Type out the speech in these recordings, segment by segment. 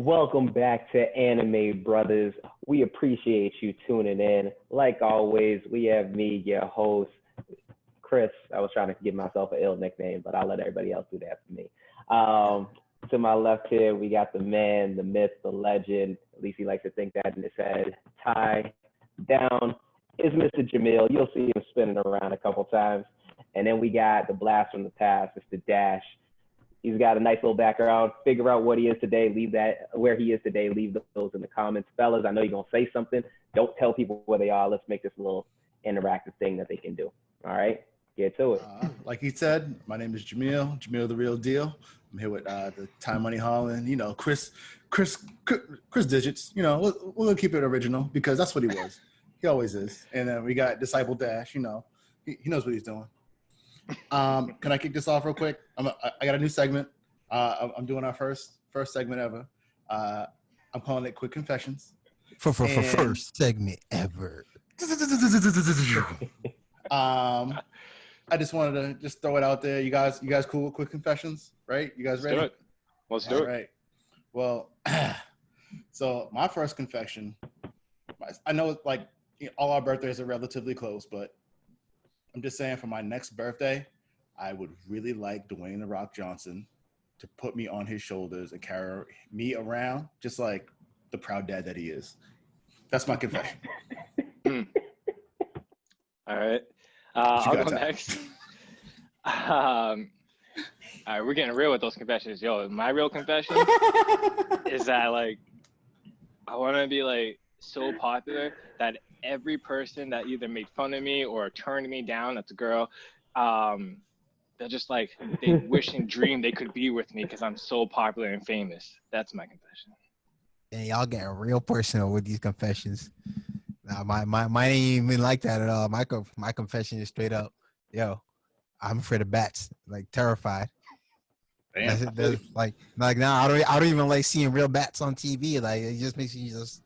Welcome back to Anime Brothers. We appreciate you tuning in. Like always, we have me, your host, Chris. I was trying to give myself an ill nickname, but I'll let everybody else do that for me. To my left here, we got the man, the myth, the legend. At least he likes to think that in his head. Ty. Down is Mr. Jamil. You'll see him spinning around a couple times. And then we got the blast from the past, Mr. Dash. He's got a nice little background. Figure out what he is today. Leave that where he is today. Leave those in the comments. Fellas, I know you're going to say something. Don't tell people where they are. Let's make this a little interactive thing that they can do. All right? Get to it. Like he said, my name is Jamil the Real Deal. I'm here with the Time Money Holland, Chris Digits. We're going to keep it original because that's what he was. He always is. And then we got Disciple Dash, he knows what he's doing. Can I kick this off real quick? I got a new segment. I'm doing our first segment ever. I'm calling it Quick Confessions. First segment ever. I just wanted to just throw it out there. You guys cool with Quick Confessions, right? You guys ready? Let's do it. All right. Well, so my first confession, I know all our birthdays are relatively close, but I'm just saying for my next birthday, I would really like Dwayne "The Rock" Johnson to put me on his shoulders and carry me around just like the proud dad that he is. That's my confession. All right. I'll go next. All right, we're getting real with those confessions. Yo, my real confession is that I want to be so popular that every person that either made fun of me or turned me down, that's a girl, they're just they wish and dream they could be with me because I'm so popular and famous. That's my confession. And y'all getting real personal with these confessions. Nah, mine ain't even like that at all. My confession is straight up, yo, I'm afraid of bats, terrified. That's now I don't even like seeing real bats on TV. It just makes you just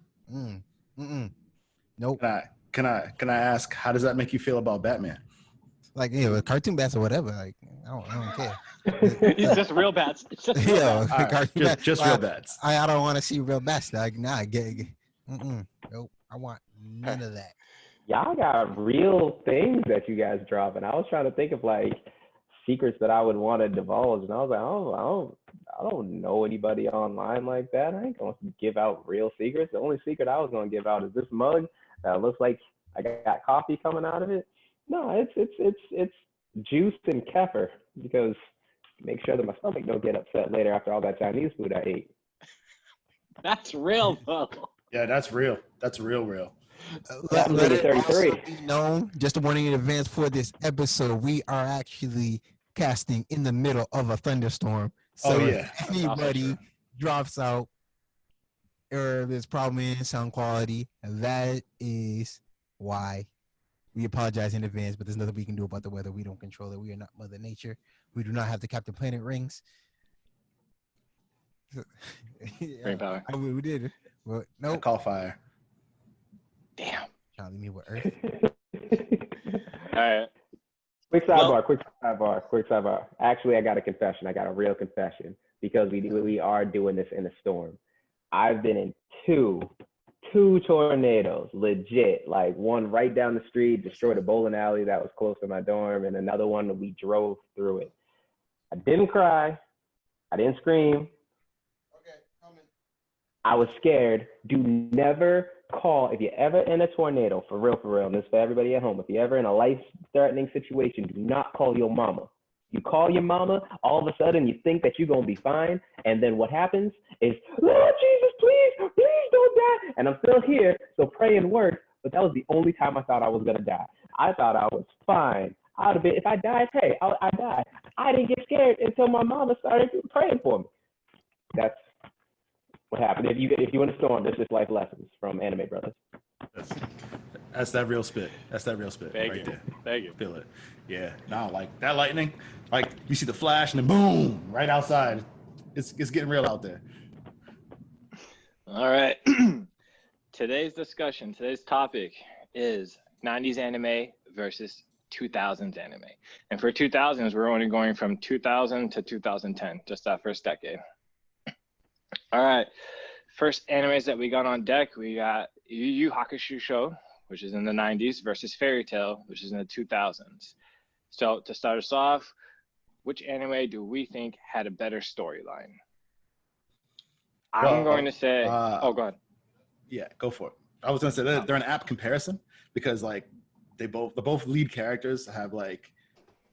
nope. Can I ask, how does that make you feel about Batman? Cartoon bats or whatever. I don't care. It's just real bats. It's just real bats. Right. Just real bats. I don't want to see real bats. Nope. I want none of that. Y'all got real things that you guys drop, and I was trying to think of secrets that I would want to divulge, and I was like, I don't know anybody online like that. I ain't gonna give out real secrets. The only secret I was gonna give out is this mug that looks like I got coffee coming out of it. No, it's juice and kefir, because make sure that my stomach don't get upset later after all that Chinese food I ate. That's real, though. Yeah, that's real. That's real. Let it also be known, just a warning in advance for this episode, we are actually casting in the middle of a thunderstorm. So if anybody drops out or there's problem in sound quality, that is why. We apologize in advance, but there's nothing we can do about the weather. We don't control it. We are not Mother Nature. We do not have the Captain Planet rings. We did. Well, no. Call fire. Damn. Trying to leave me with Earth. All right. Quick sidebar. Actually, I got a confession. I got a real confession, because we are doing this in a storm. I've been in two tornadoes, legit. One right down the street, destroyed a bowling alley that was close to my dorm, and another one that we drove through it. I didn't cry. I didn't scream. I was scared. Do never call, if you're ever in a tornado, for real, and this is for everybody at home, if you're ever in a life-threatening situation, do not call your mama. You call your mama, all of a sudden you think that you're going to be fine, and then what happens is, Lord Jesus, please don't die. And I'm still here, so praying works, but that was the only time I thought I was going to die. I thought I was fine. I'd have been, if I died, hey, I died. I didn't get scared until my mama started praying for me. That's what happened. If you in a storm, there's just life lessons from Anime Brothers. That's that real spit. That's that real spit Thank you. Thank you. Feel it. Yeah. No, that lightning, you see the flash and then boom, right outside. It's getting real out there. All right. Today's topic is 90s anime versus 2000s anime. And for 2000s, we're only going from 2000 to 2010, just that first decade. All right. first animes that we got on deck, we got Yu Yu Hakusho, which is in the 90s, versus Fairy Tail, which is in the 2000s. So to start us off, which anime do we think had a better storyline? I'm going to say, go ahead. Yeah, go for it. I was going to say they're an apt comparison because like the both lead characters have like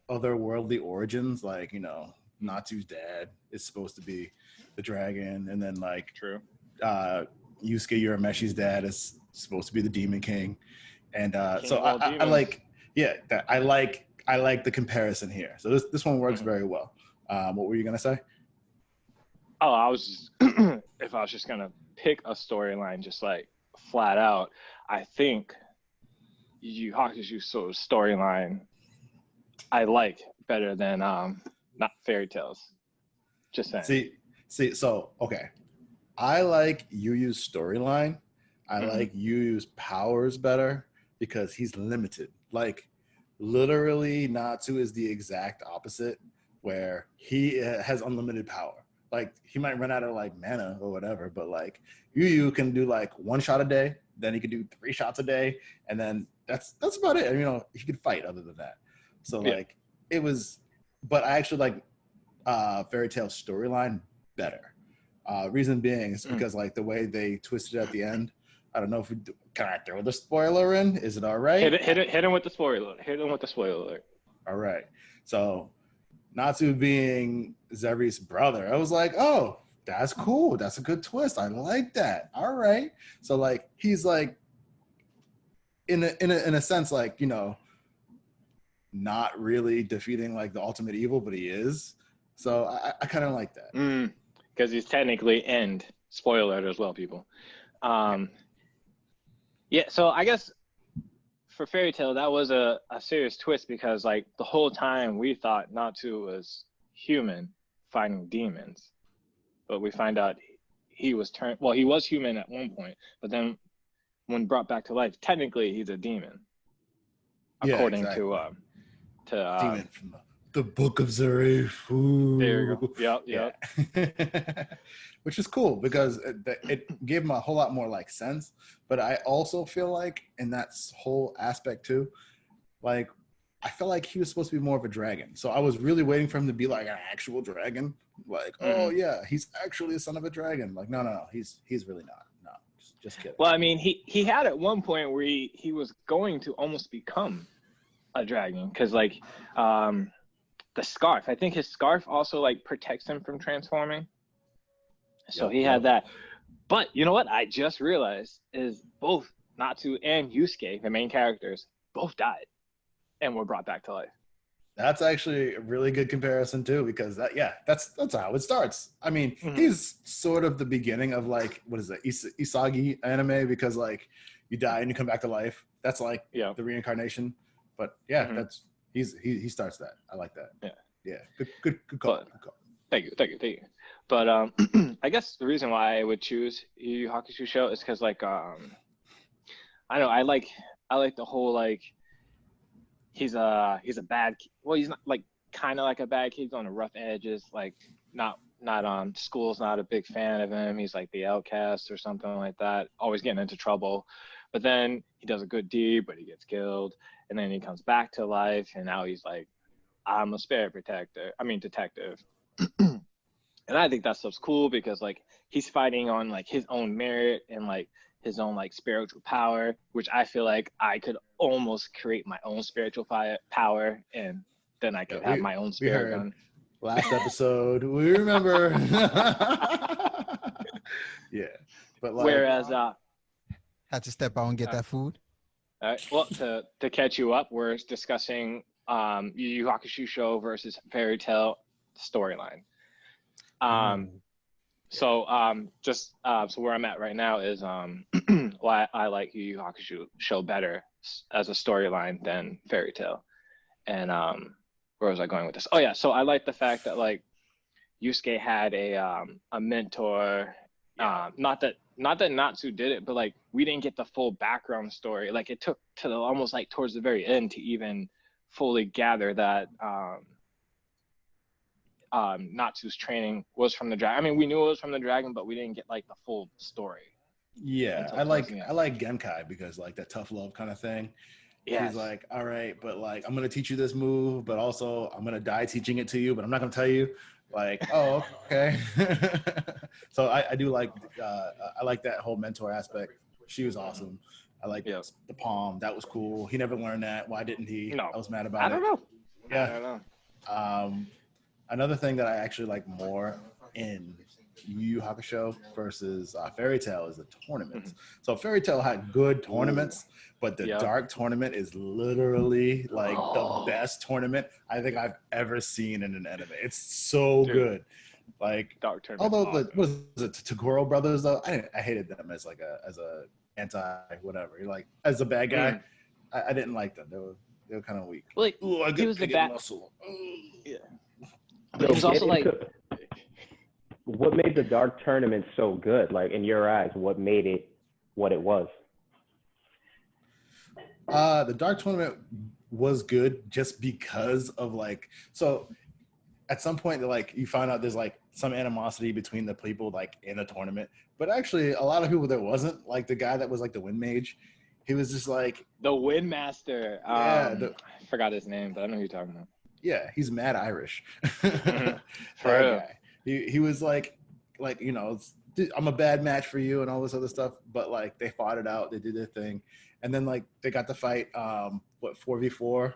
otherworldly origins. Like, you know, Natsu's dad is supposed to be the dragon, and then like Yusuke Urameshi's dad is supposed to be the Demon King, and so I like the comparison here. So this one works very well. What were you gonna say? Oh, I was just if I was just gonna pick a storyline, just like flat out, I think Yu Yu Hakusho's storyline I like better than not Fairy Tales. Just saying. See, so okay. I like Yu Yu's storyline. I like Yu Yu's powers better because he's limited. Like literally Natsu is the exact opposite where he has unlimited power. Like he might run out of like mana or whatever, but like Yu Yu can do like 1 shot a day, then he can do 3 shots a day, and then that's about it. And, you know, he could fight other than that. So like it was, but I actually like Fairy Tail storyline better. Reason being is because like the way they twisted at the end. I don't know if can I throw the spoiler in? Is it all right? Hit him with the spoiler. Hit him with the spoiler. All right. So Natsu being Zeri's brother, I was like, oh, that's cool. That's a good twist. I like that. All right. So like he's like in a sense, like, you know, not really defeating like the ultimate evil, but he is. So I kind of like that. Because he's technically end. Spoiler alert as well, people. Yeah, so I guess for Fairy Tail, that was a serious twist because like the whole time we thought Natsu was human fighting demons. But we find out he was he was human at one point, but then when brought back to life, technically he's a demon. According to Demon from the Book of Zeri. There you go. Yep. Which is cool because it gave him a whole lot more like sense. But I also feel like in that whole aspect too, like I felt like he was supposed to be more of a dragon. So I was really waiting for him to be like an actual dragon. Like, oh yeah, he's actually a son of a dragon. Like, no, he's really not. No, just kidding. Well, I mean, he had at one point where he was going to almost become a dragon because like the scarf. I think his scarf also like protects him from transforming. So he had that. But you know what? I just realized is both Natsu and Yusuke, the main characters, both died and were brought back to life. That's actually a really good comparison too, because that's how it starts. I mean, he's sort of the beginning of like, what is that, Isagi anime, because like you die and you come back to life. That's like the reincarnation. But that's he starts that. I like that. Yeah. Good call. Good call. Thank you. But I guess the reason why I would choose Yu Yu Hakusho is because like I know I like the whole like he's a bad, well, he's not like kind of like a bad kid. He's on the rough edges, like not school's not a big fan of him. He's like the outcast or something like that, always getting into trouble. But then he does a good deed, but he gets killed, and then he comes back to life, and now he's like, I'm a detective. And I think that stuff's cool because like he's fighting on like his own merit and like his own like spiritual power, which I feel like I could almost create my own spiritual power, and then I could have my own spirit gun. Last episode, we remember. But like, whereas had to step out and get that food. All right. Well, to catch you up, we're discussing Yu Yu Hakusho versus Fairy Tail storyline. So where I'm at right now is why I like Yu Yu Hakusho better as a storyline than Fairy Tail. And where was I going with this? Oh yeah, so I like the fact that like Yusuke had a mentor. Not that Natsu did it, but like we didn't get the full background story. Like it took to almost like towards the very end to even fully gather that Natsu's training was from the dragon. I mean, we knew it was from the dragon, but we didn't get like the full story. Yeah, I like Genkai because like that tough love kind of thing. Yes. He's like, all right, but like I'm gonna teach you this move, but also I'm gonna die teaching it to you, but I'm not gonna tell you. Like, oh, okay. So I do like I like that whole mentor aspect. She was awesome. I like the palm. That was cool. He never learned that. Why didn't he? No. I was mad about it. I don't know. Yeah. I don't know. Another thing that I actually like more in Yu Yu Hakusho versus Fairy Tail is the tournaments. So Fairy Tail had good tournaments, but the Dark tournament is literally like the best tournament I think I've ever seen in an anime. It's so good. Like Dark tournament. Although what is it, Tagoro brothers though? I hated them as like a anti whatever. Like as a bad guy, I didn't like them. They were kind of weak. Like he was the bad muscle. Yeah. But it was also like. What made the Dark tournament so good? Like in your eyes, what made it what it was? The Dark tournament was good just because of like, so at some point like you find out there's like some animosity between the people like in a tournament, but actually a lot of people there wasn't. Like the guy that was like the Wind Mage, he was just like the Wind Master. I forgot his name, but I know who you're talking about. Yeah, he's mad Irish. For real. Guy. He was like you know, I'm a bad match for you and all this other stuff, but like they fought it out, they did their thing, and then like they got to fight 4v4,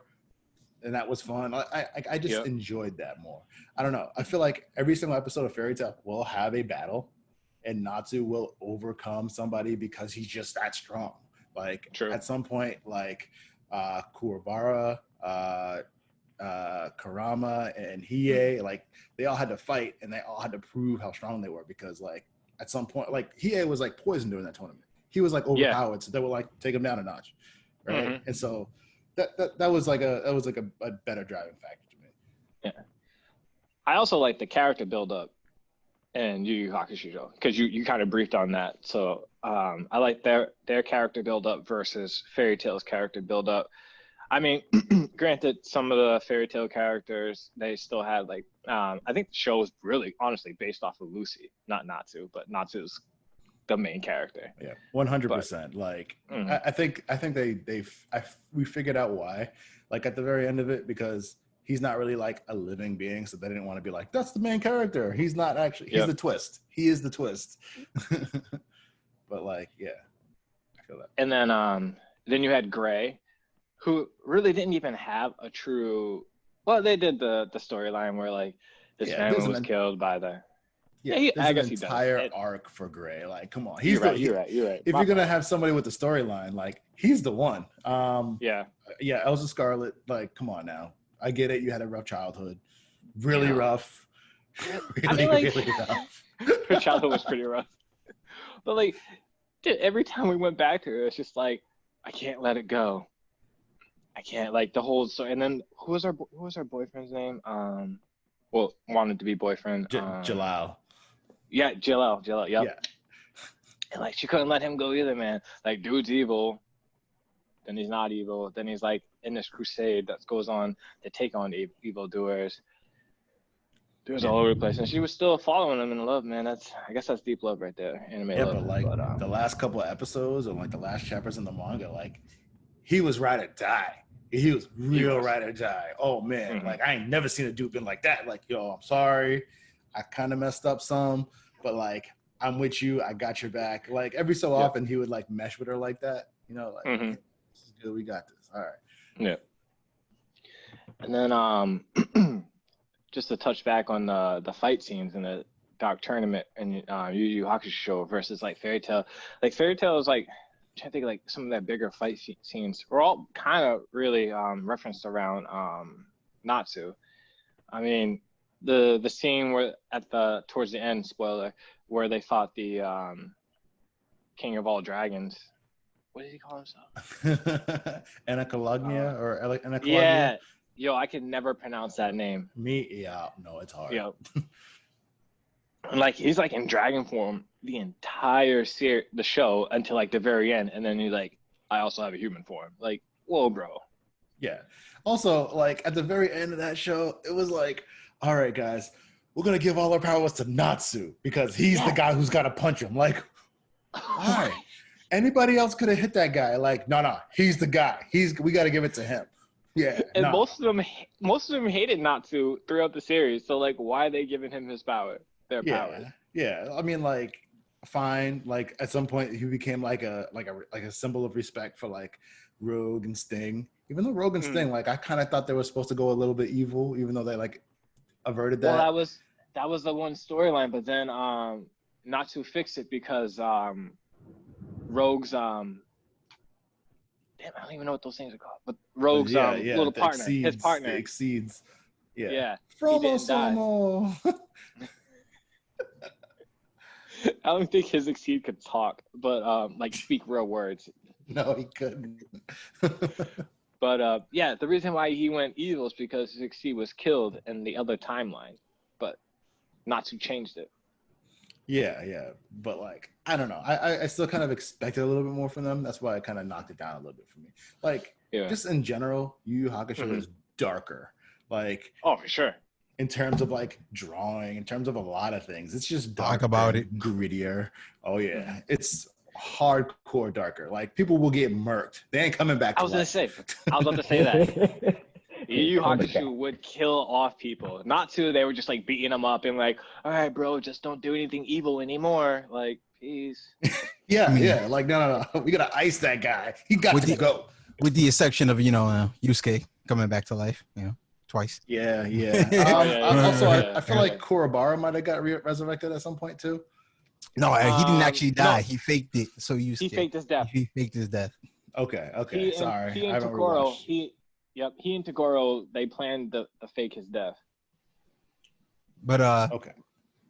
and that was fun. I just enjoyed that more. I don't know. I feel like every single episode of Fairy Tail will have a battle, and Natsu will overcome somebody because he's just that strong. Like at some point, like Kuwabara, Karama and Hiei, like they all had to fight and they all had to prove how strong they were because like at some point, like Hiei was like poisoned during that tournament. He was like overpowered, so they would like take him down a notch, right? And so that was like a better driving factor to me. Yeah, I also like the character build up in Yu Yu Hakusho because you kind of briefed on that. So I like their character build up versus Fairy Tail's character build up. I mean, granted, some of the Fairy Tail characters, they still had like, I think the show was really, honestly, based off of Lucy, not Natsu, but Natsu's the main character. Yeah, 100%. Like, I think we figured out why, like at the very end of it, because he's not really like a living being, so they didn't want to be like, that's the main character. He's not actually, he's the twist. He is the twist. But like, yeah, I feel that. And then you had Gray, who really didn't even have a true. Well, they did the storyline where like his family was killed by the. Yeah, I guess he does. Entire arc for Gray. Like, come on, you're right. If you're gonna have somebody with the storyline, like he's the one. Yeah, Elsa Scarlet. Like, come on now. I get it. You had a rough childhood, really rough. Really rough. Her childhood was pretty rough. But like, dude, every time we went back to her, it's just like, I can't let it go. I can't, like the whole story. And then who was our boyfriend's name? Well, wanted to be boyfriend. Jalal. Yeah, Jalal. Yep. Yeah. And like she couldn't let him go either, man. Like dude's evil, then he's not evil. Then he's like in this crusade that goes on to take on evil doers. There's all over the place, and she was still following him in love, man. I guess that's deep love right there. Anime love. But like the last couple of episodes or like the last chapters in the manga, like he was ride or die. He was ride or die. Oh man, like I ain't never seen a dude been like that. Like, yo, I'm sorry, I kind of messed up some, but like I'm with you. I got your back. Like every so often he would like mesh with her like that. You know, like this is good. We got this. All right. Yeah. And then just to touch back on the fight scenes in the Dark tournament and Yu Yu Hakusho versus like Fairy Tail. Like Fairy Tail is like. I'm trying to think like some of their bigger fight scenes were all kind of really referenced around Natsu. I mean, the scene where towards the end, spoiler, where they fought the King of all dragons. What did he call himself? Anakalagnia or Anakalagnia? Yeah, yo, I can never pronounce that name. No, it's hard. Yo. Like he's like in dragon form the entire the show until like the very end, and then he's like, I also have a human form. Like, whoa, bro. Yeah. Also, like at the very end of that show, it was like, all right, guys, we're gonna give all our powers to Natsu because he's the guy who's got to punch him. Like, why? Anybody else could have hit that guy. Like, no, he's the guy. We got to give it to him. Yeah. And most of them hated Natsu throughout the series. So like, why are they giving him his power? Their powers. Yeah. I mean, like, fine. Like, at some point, he became like a symbol of respect for like Rogue and Sting. Even though Rogue and Sting, like, I kind of thought they were supposed to go a little bit evil, even though they like averted that. Well, that was the one storyline, but then Natsu fixed it because Rogue's damn, I don't even know what those things are called. But Rogue's little partner, his partner, exceeds. Yeah. Fromo. I don't think his Exceed could talk, but like speak real words. No, he couldn't. But the reason why he went evil is because his Exceed was killed in the other timeline, but Natsu changed it. Yeah. But like, I don't know. I still kind of expected a little bit more from them. That's why I kind of knocked it down a little bit for me. Like, just in general, Yu Yu Hakusho is darker. Like, oh, for sure. In terms of like drawing, in terms of a lot of things, it's just darker, talk about it, grittier. Oh yeah, it's hardcore darker. Like, people will get murked. They ain't coming back. I was about to say that. Yu Yu Hakusho would kill off people. Natsu, they were just like beating them up and like, all right, bro, just don't do anything evil anymore. Like, peace. yeah. Like, no. We gotta ice that guy. He got to go. With the exception of Yusuke coming back to life, twice. Yeah. I feel like Kurobara might have got resurrected at some point too. No, he didn't actually die. No. He faked it. So he faked his death. He faked his death. Okay. Sorry. He and Toguro, he and Toguro, they planned to fake his death. But okay.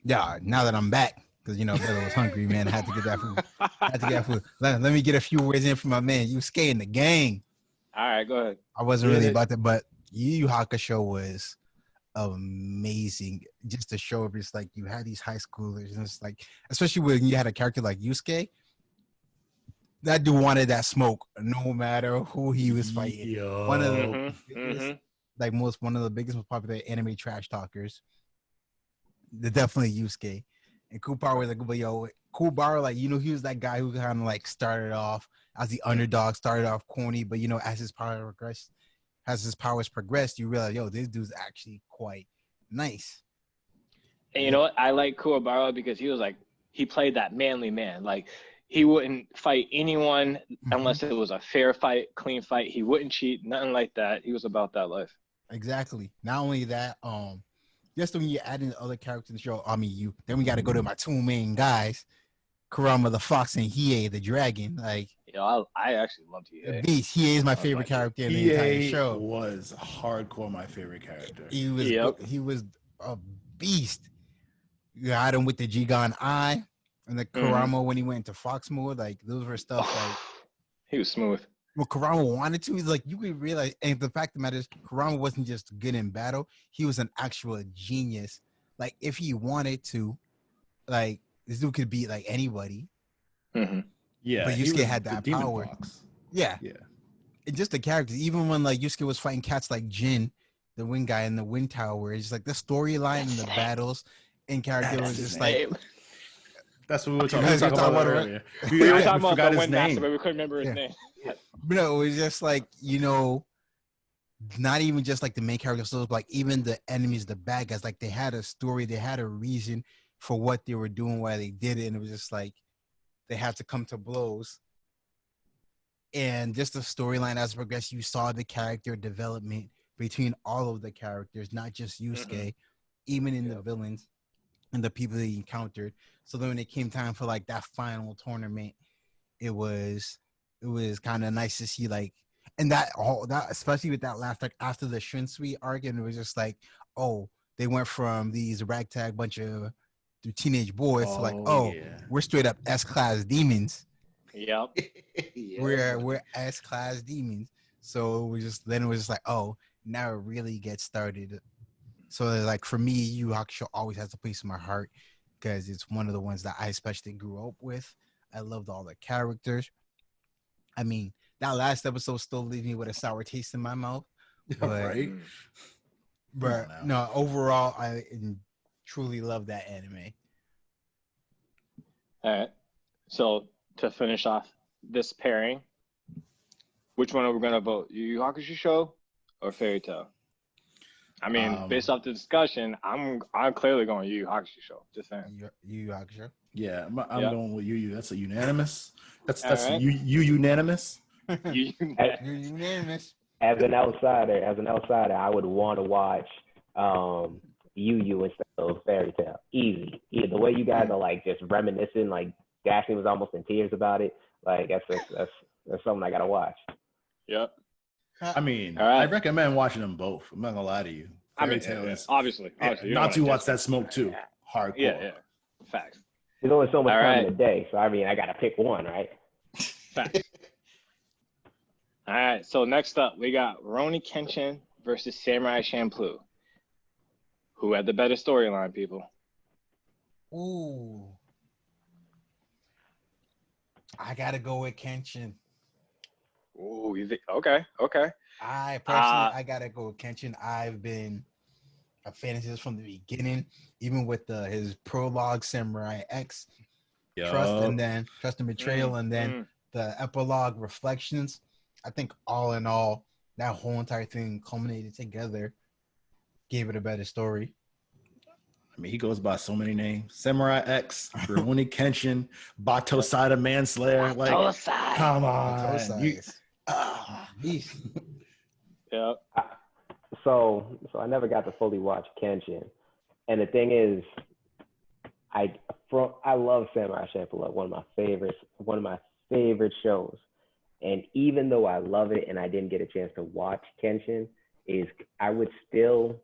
Yeah, now that I'm back, because Beto was hungry, man. I had to get that food. Let me get a few words in from my man Yusuke and the gang. All right, go ahead. I wasn't really about that, but Yu Yu Hakusho was amazing. Just to show up, it's like you had these high schoolers, and it's like, especially when you had a character like Yusuke, that dude wanted that smoke no matter who he was fighting. Yeah. One of the biggest, one of the biggest, most popular anime trash talkers. Definitely Yusuke. And Kubara was like, but Kubara, like, he was that guy who kind of like started off as the underdog, started off corny, but as his powers progressed, you realize, this dude's actually quite nice. And you know what? I like Kuwabara because he played that manly man. Like, he wouldn't fight anyone unless it was a fair fight, clean fight. He wouldn't cheat, nothing like that. He was about that life. Exactly. Not only that, just when you add in the other characters in the show, then we got to go to my two main guys, Kurama the Fox and Hiei the Dragon. Like, I actually loved Hiei. The beast. Hiei is my favorite character in the entire show. Was hardcore my favorite character. He was a beast. You had him with the Jigan Eye and the Kurama when he went into Fox mode. Like, those were stuff like he was smooth. Well, Kurama wanted to. He's like, you could realize, and the fact of the matter is, Kurama wasn't just good in battle. He was an actual genius. Like, if he wanted to, like, this dude could beat like anybody. Yeah, but Yusuke had that power. Yeah. And just the characters, even when like Yusuke was fighting cats like Jin, the wind guy in the wind tower, it's just like the storyline and the battles in character was just like. That's what we were talking about earlier. We were talking about the wind master, but we couldn't remember his name. But no, it was just like, not even just like the main characters, so like even the enemies, the bad guys, like they had a story, they had a reason for what they were doing, why they did it, and it was just like they had to come to blows. And just the storyline as it progressed, you saw the character development between all of the characters, not just Yusuke, even in the villains and the people they encountered. So then when it came time for like that final tournament, it was kind of nice to see, like, and that especially with that last, like, after the Shinsui arc, and it was just like, they went from these ragtag bunch of teenage boys to like, we're straight up S-class demons. Yep. We're S-class demons. So it was just like, now it really gets started. So like for me, Yu Yu Hakusho always has a place in my heart because it's one of the ones that I especially grew up with. I loved all the characters. I mean, that last episode still leaves me with a sour taste in my mouth. But, right. But no, overall, I truly love that anime. All right. So to finish off this pairing, which one are we gonna vote? Yu Yu Hakusho show or Fairy Tail? I mean, based off the discussion, I'm clearly going Yu Yu Hakusho show. Just saying. Yu Yu Hakusho. Yeah, I'm going with Yu. That's a unanimous. That's right. you unanimous. Unanimous. As an outsider, I would want to watch Yu instead of Fairy Tail. Easy. Yeah, the way you guys are like just reminiscing, like Daphne was almost in tears about it. Like that's something I gotta watch. Yep. I mean, I recommend watching them both. I'm not gonna lie to you. Fairy Tail is obviously not to watch that smoke too. Hardcore. Yeah. Facts. There's only so much time in a day, so I mean, I gotta pick one, right? Facts. All right. So next up, we got Rurouni Kenshin versus Samurai Champloo. Who had the better storyline, people? Ooh. I gotta go with Kenshin. Ooh, you think? Okay. I personally, I gotta go with Kenshin. I've been a fan of his from the beginning, even with his prologue, Samurai X, Trust and Betrayal, and then the epilogue, Reflections. I think all in all, that whole entire thing culminated together, gave it a better story. I mean, he goes by so many names: Samurai X, Rurouni Kenshin, Bato Sada Manslayer. Like, come on. Yeah. So I never got to fully watch Kenshin, and the thing is, I love Samurai Champloo, one of my favorite shows. And even though I love it and I didn't get a chance to watch Kenshin, I would still,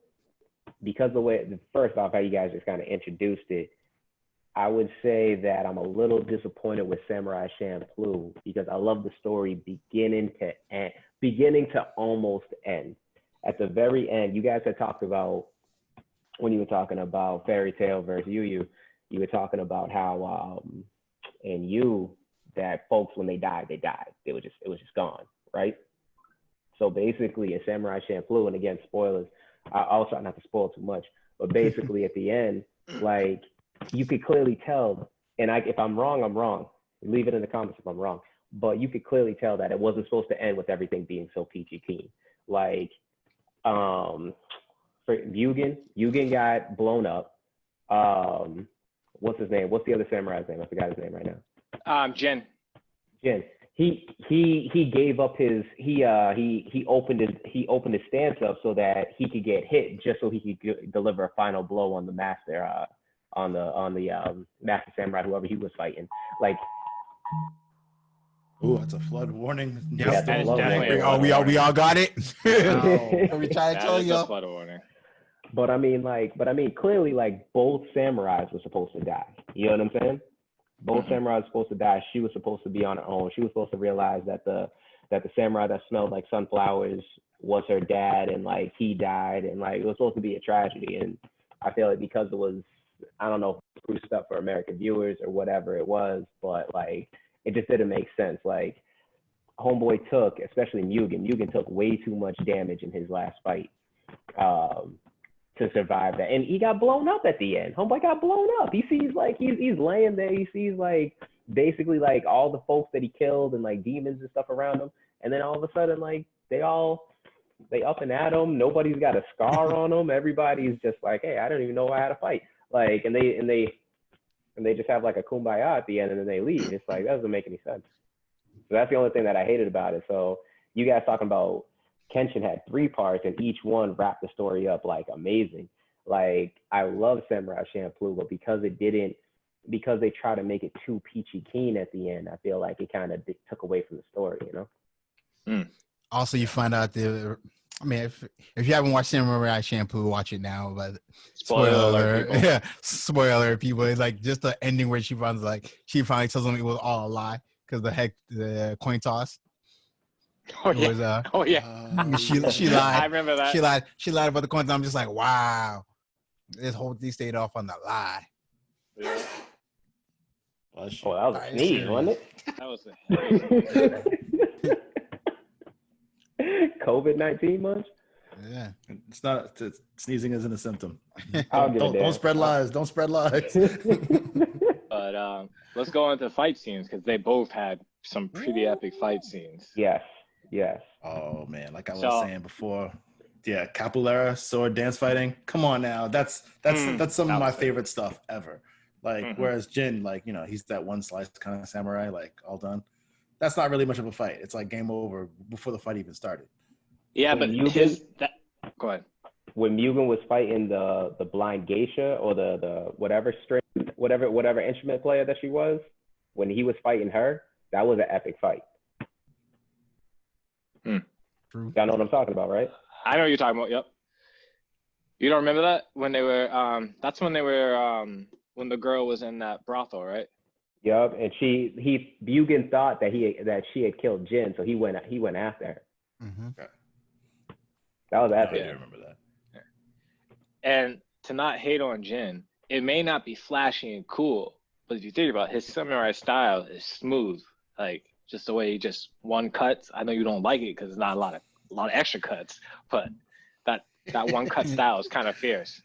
because the way, first off, how you guys just kind of introduced it, I would say that I'm a little disappointed with Samurai Champloo because I love the story beginning to almost end. At the very end, you guys had talked about, when you were talking about Fairy Tail versus Yu, you were talking about how in Yu, that folks, when they died, they died. It was just gone, right? So basically, a Samurai Champloo, and again, spoilers, I'll try not to spoil too much, but basically at the end, like, you could clearly tell, and if I'm wrong, I'm wrong. Leave it in the comments if I'm wrong. But you could clearly tell that it wasn't supposed to end with everything being so peachy keen. Like, for Yugen got blown up. What's his name? What's the other samurai's name? I forgot his name right now. Jin. He gave up his he opened his stance up so that he could get hit just so he could deliver a final blow on the master on the master samurai, whoever he was fighting. Like, ooh, that's a flood warning. Yeah, we all got it. We try to tell you. Flood warning. But I mean, clearly, like, both samurais were supposed to die. You know what I'm saying? Both samurais were supposed to die. She was supposed to be on her own. She was supposed to realize that the samurai that smelled like sunflowers was her dad, and like he died, and like it was supposed to be a tragedy. And I feel like because it was, I don't know, spruced up for American viewers or whatever it was, but like it just didn't make sense. Like, homeboy took, especially Mugen took way too much damage in his last fight to survive that, and he got blown up at the end. Homeboy got blown up. He sees, like, he's laying there. He sees, like, basically like all the folks that he killed and like demons and stuff around him, and then all of a sudden, like, they up and at him. Nobody's got a scar on them. Everybody's just like, hey, I don't even know how to fight. Like, and they just have like a kumbaya at the end, and then they leave. It's like, that doesn't make any sense. So that's the only thing that I hated about it. So you guys talking about Kenshin had 3 parts, and each one wrapped the story up like amazing. Like, I love Samurai Champloo, but because they try to make it too peachy keen at the end, I feel like it kind of took away from the story, you know? Also, you find out I mean, if you haven't watched Samurai Champloo, watch it now. But spoiler alert, yeah, spoiler alert, people. It's like just the ending where she finally tells them it was all a lie because the coin toss. Oh yeah. She lied. I remember that. She lied about the coin toss. I'm just like, wow, this whole thing stayed off on the lie. Yeah. Oh, that was a sneeze, wasn't it? That was a COVID-19 month? Yeah. It's not. Sneezing isn't a symptom. Don't spread lies. Don't spread lies. But let's go into fight scenes because they both had some pretty epic fight scenes. Yes. Oh man, like I was saying before, yeah, capoeira, sword dance fighting. Come on now, that's some of my favorite stuff ever. Like whereas Jin, like he's that one slice kind of samurai, like all done. That's not really much of a fight. It's like game over before the fight even started. Yeah, but go ahead. When Mugen was fighting the blind geisha or the whatever instrument player that she was, when he was fighting her, that was an epic fight. True. Y'all know what I'm talking about, right? I know what you're talking about. Yep. You don't remember that when they were? That's when they were. When the girl was in that brothel, right? Yep. And Mugen thought that she had killed Jin, so he went after her. Mm-hmm. That was epic. I remember that. And to not hate on Jin, it may not be flashy and cool, but if you think about it, his samurai style is smooth, like just the way he just one cuts. I know you don't like it because it's not a lot of extra cuts, but that one cut style is kind of fierce.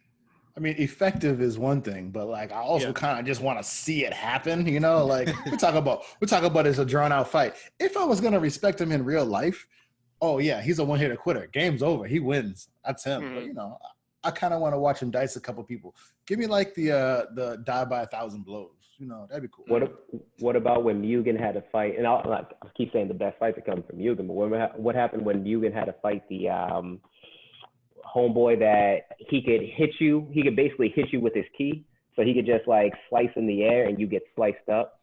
I mean, effective is one thing, but like I also kind of just want to see it happen. Like we talk about it's a drawn out fight. If I was gonna respect him in real life, oh yeah, he's a one-hitter quitter. Game's over. He wins. That's him. Mm-hmm. But I kind of want to watch him dice a couple people. Give me like the die by 1,000 blows. That'd be cool. What about when Mugen had to fight? And I keep saying the best fight that comes from Mugen, but what happened when Mugen had to fight the homeboy that he could hit you? He could basically hit you with his ki, so he could just like slice in the air and you get sliced up.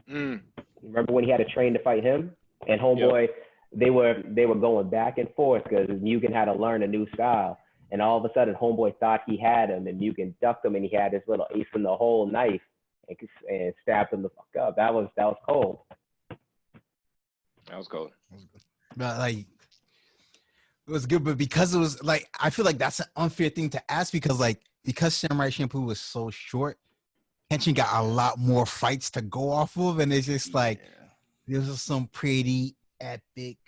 Remember when he had to train to fight him? And homeboy, Yep. they were going back and forth because Mugen had to learn a new style. And all of a sudden, homeboy thought he had him, and Mugen ducked him, and he had this little ace in the hole knife and stabbed him the fuck up. That was cold. That was cold. But like, it was good, but because it was like, I feel like that's an unfair thing to ask because Samurai Champloo was so short, Kenshin got a lot more fights to go off of, and it's just like these are some pretty epic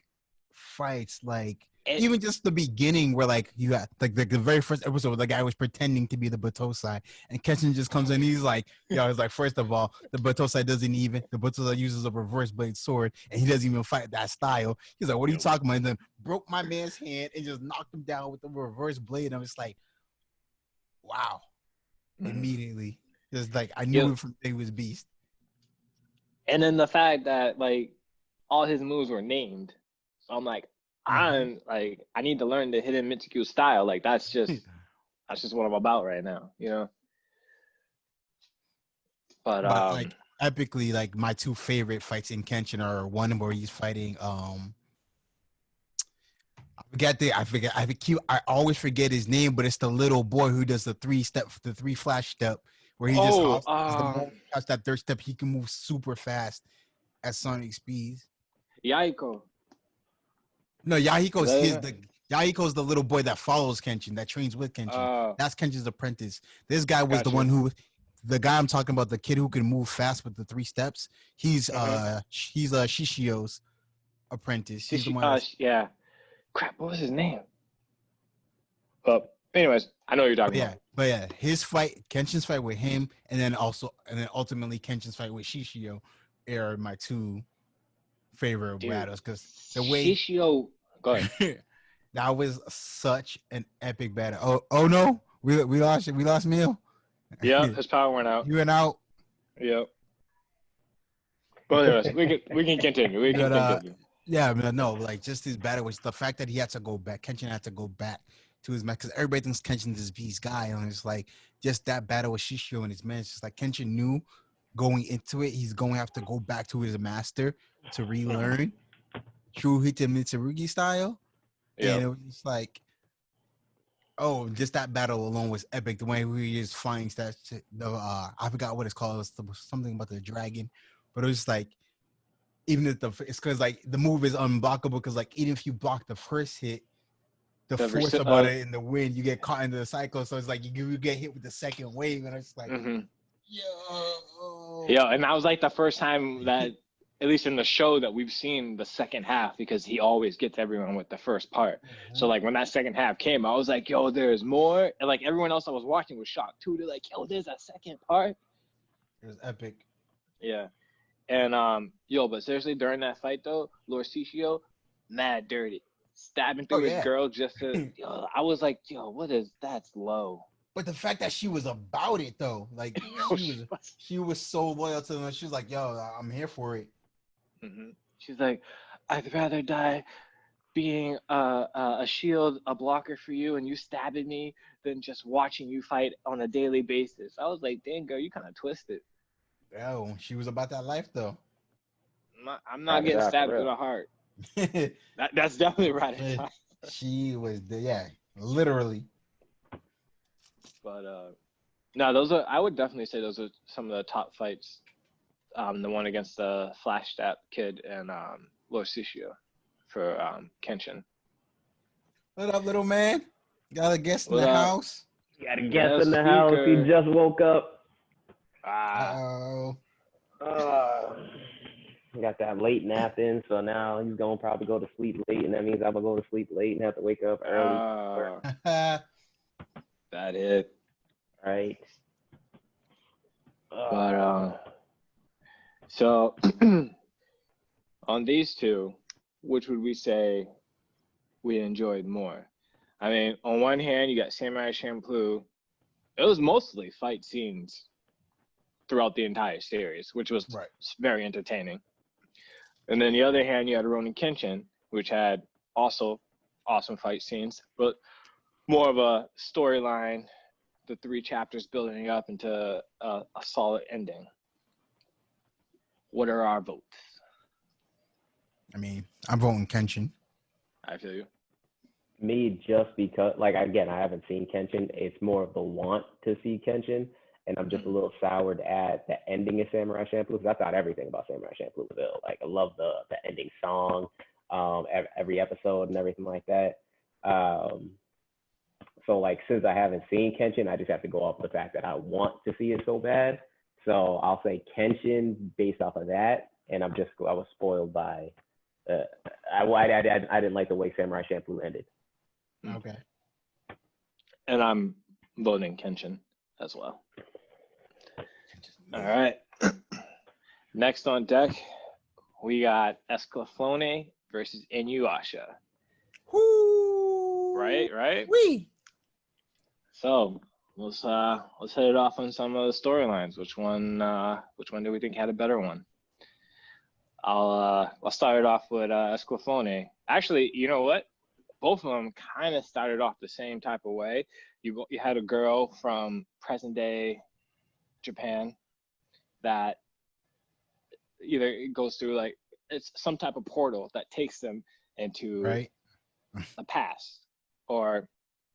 fights. Like even just the beginning where like you got like the very first episode where the guy was pretending to be the Batosai, and Kenshin just comes in, he's like, it's like, first of all, the Batosai the Batosai uses a reverse blade sword, and he doesn't even fight that style. He's like, what are you talking about? And then broke my man's hand and just knocked him down with the reverse blade. And I'm just like, wow. Immediately. Just like I knew it from the day he was beast. And then the fact that like all his moves were named. So I'm like, I need to learn the hidden Mitsuku style. Like that's just what I'm about right now, But like epically, like my two favorite fights in Kenshin are one where he's fighting I always forget his name, but it's the little boy who does the three flash step where he has that third step, he can move super fast at sonic speeds. Yahiko. No, Yahiko's the little boy that follows Kenshin, that trains with Kenshin. That's Kenshin's apprentice. This guy was the one the guy I'm talking about, the kid who can move fast with the three steps. He's Shishio's apprentice. He's the one. Yeah. Crap, what was his name? But anyways, I know what you're talking about. But yeah, Kenshin's fight with him, and then ultimately Kenshin's fight with Shishio are my two favorite battles because the way Shishio. Go ahead. That was such an epic battle. Oh no, we lost Meal. Yeah, his power went out. You went out. Yep. But anyways, we can continue. Yeah, no, like just his battle was the fact that he had to go back. Kenshin had to go back to his match because everybody thinks Kenshin is beast guy, and it's like just that battle with Shishio and his man. It's just like Kenshin knew going into it, he's going to have to go back to his master to relearn true Hita Mitsurugi style. Yep. And it was just like, just that battle alone was epic. The way he just finds that shit, I forgot what it's called. It was something about the dragon, but it was just like, even if it's because like the move is unblockable because like even if you block the first hit, the force about it in the wind, you get caught into the cycle. So it's like you get hit with the second wave, and it's like, Yeah, and that was like the first time that at least in the show that we've seen the second half, because he always gets everyone with the first part. So like when that second half came, I was like, yo, there's more. And like everyone else I was watching was shocked too. They're like, yo, there's a second part. It was epic. Yeah. And yo, but seriously, during that fight though, Lord Ciccio, mad dirty. Stabbing through his girl just to yo, I was like, yo, what is that's low. But the fact that she was about it though, like she was so loyal to him. She was like, yo, I'm here for it. Mm-hmm. She's like, I'd rather die being a shield, a blocker for you, and you stabbing me than just watching you fight on a daily basis. I was like, dang, girl, you kind of twisted. Oh, she was about that life though. I'm not getting stabbed through the heart. That's definitely right. She was, literally. But no, those are. I would definitely say those are some of the top fights. The one against the Flash Stat Kid and Lord Ciccio for Kenshin. What up, little man? Got a guest in the house? Got a guest in the house. He just woke up. Uh-oh. Got that late nap in, so now he's gonna probably go to sleep late, and that means I'm gonna go to sleep late and have to wake up early. That it. Right. But so on these two, which would we say we enjoyed more? I mean, on one hand, you got Samurai Champloo. It was mostly fight scenes throughout the entire series, which was very entertaining. And then the other hand, you had Rurouni Kenshin, which had also awesome fight scenes, but more of a storyline, the 3 chapters building up into a solid ending. What are our votes? I mean, I'm voting Kenshin. I feel you. Me, just because, like, again, I haven't seen Kenshin. It's more of the want to see Kenshin, and I'm just a little soured at the ending of Samurai Champloo, because I thought everything about Samurai Champloo was ill. Like, I love the ending song, every episode and everything like that. So, like, since I haven't seen Kenshin, I just have to go off the fact that I want to see it so bad. So I'll say Kenshin based off of that, and I was spoiled by. I didn't like the way Samurai Champloo ended. Okay. And I'm voting Kenshin as well. All right. Next on deck, we got Escalafone versus Inuyasha. Woo! Right? Wee! So let's hit it off on some of the storylines. Which one do we think had a better one? I'll start it off with Escalafone. Actually, you know what? Both of them kind of started off the same type of way. You had a girl from present day Japan that either it goes through, like, it's some type of portal that takes them into the past, or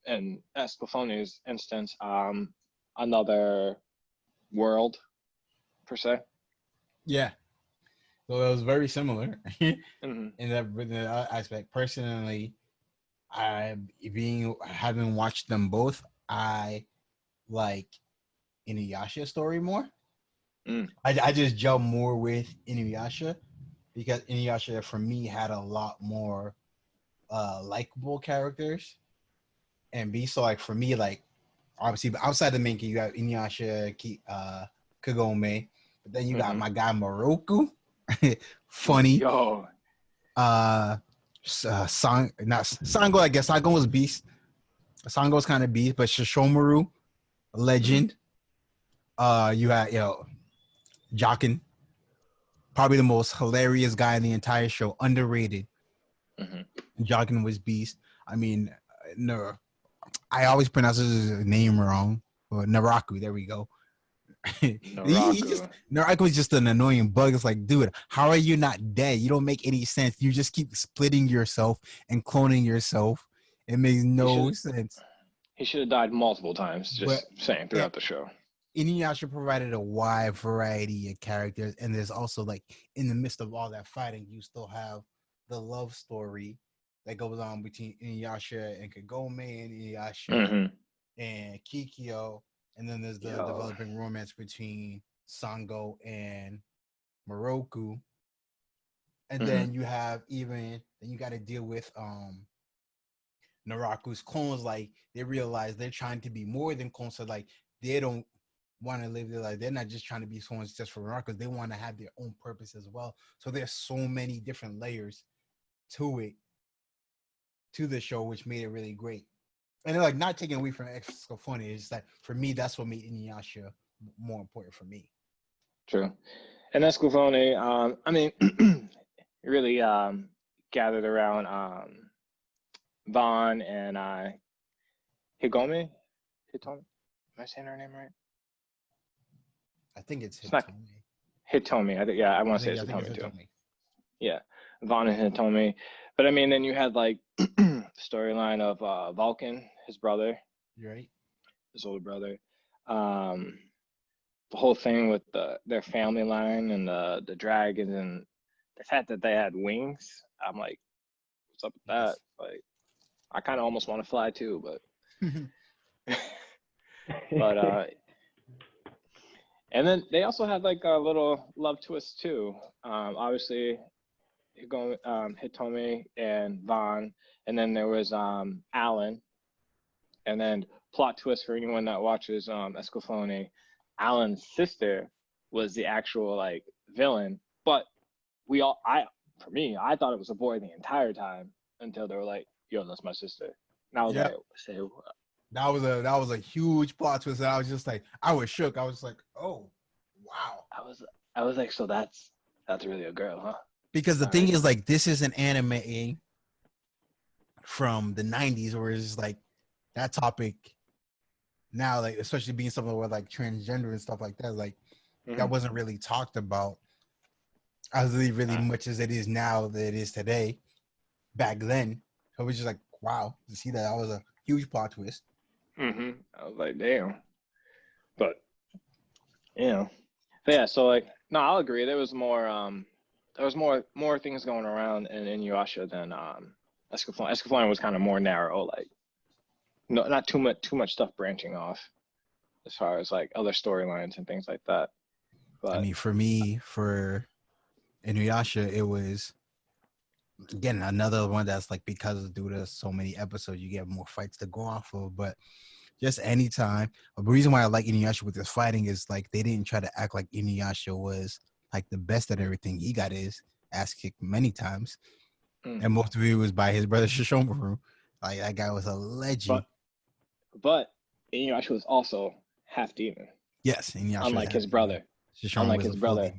in Escalafone's instance, another world per se. Yeah. So it was very similar in that aspect. Personally, having watched them both, I like Inuyasha's story more. I just gel more with Inuyasha because Inuyasha for me had a lot more likable characters, and so like for me, like obviously outside the main key, you got Inuyasha, Kagome, but then you got my guy Moroku, funny. Yo. Sango, I guess Sango was beast. Sango's kind of beast, but Shishomaru, legend. You had Jockin, probably the most hilarious guy in the entire show, underrated. Jockin was beast. I mean, no, I always pronounce his name wrong. But Naraku, there we go. Naraku was just an annoying bug. It's like, dude, how are you not dead? You don't make any sense. You just keep splitting yourself and cloning yourself. It makes no sense. He should have died multiple times, saying throughout the show. Inuyasha provided a wide variety of characters, and there's also, like, in the midst of all that fighting, you still have the love story that goes on between Inuyasha and Kagome, and Inuyasha and Kikyo, and then there's the developing romance between Sango and Moroku, And then you have then you got to deal with Naraku's clones. Like they realize they're trying to be more than clones, so like they don't want to live their life. They're not just trying to be clones just for Naraku. They want to have their own purpose as well. So there's so many different layers to the show, which made it really great. And they're like not taking away from Escaflowne. It's just like for me, that's what made Inuyasha more important for me. True. And Escaflowne, I mean, really gathered around Vaughn and Hitomi. Am I saying her name right? I think it's Hitomi. Hitomi. I think, yeah, I want to say it's Hitomi too. Yeah, Vaughn and Hitomi. But I mean, then you had like storyline of Vulcan, his brother. You're right. His older brother. The whole thing with their family line and the dragons and the fact that they had wings. I'm like, what's up with that? Like, I kind of almost want to fly too, but and then they also had like a little love twist too. Obviously, Hitomi and Vaughn, and then there was Alan, and then plot twist for anyone that watches Escaflowne, Alan's sister was the actual like villain, but I thought it was a boy the entire time until they were like, yo, that's my sister. And I was like, say what? That was a huge plot twist. And I was just like, I was shook. I was like, oh, wow. I was like, so that's really a girl, huh? Because the thing is, like, this is an anime from the 90s, where it's just like that topic now, like, especially being something with like transgender and stuff like that, like that wasn't really talked about as really much as it is now that it is today. Back then, so it was just like, wow, to see that was a huge plot twist. I was like, damn. But yeah, so like, no, I'll agree. There was more things going around in Inuyasha than Escaflowne. Escaflowne was kind of more narrow, like not too much stuff branching off as far as like other storylines and things like that. But I mean, for me, for Inuyasha, it was again another one that's like, because due to so many episodes, you get more fights to go off of. But just anytime, the reason why I like Inuyasha with this fighting is like they didn't try to act like Inuyasha was like the best at everything. He got his ass kicked many times, and most of it was by his brother Shishomaru. Like that guy was a legend. But Inuyasha was also half demon. Yes, Inuyasha, unlike his brother. Unlike his brother.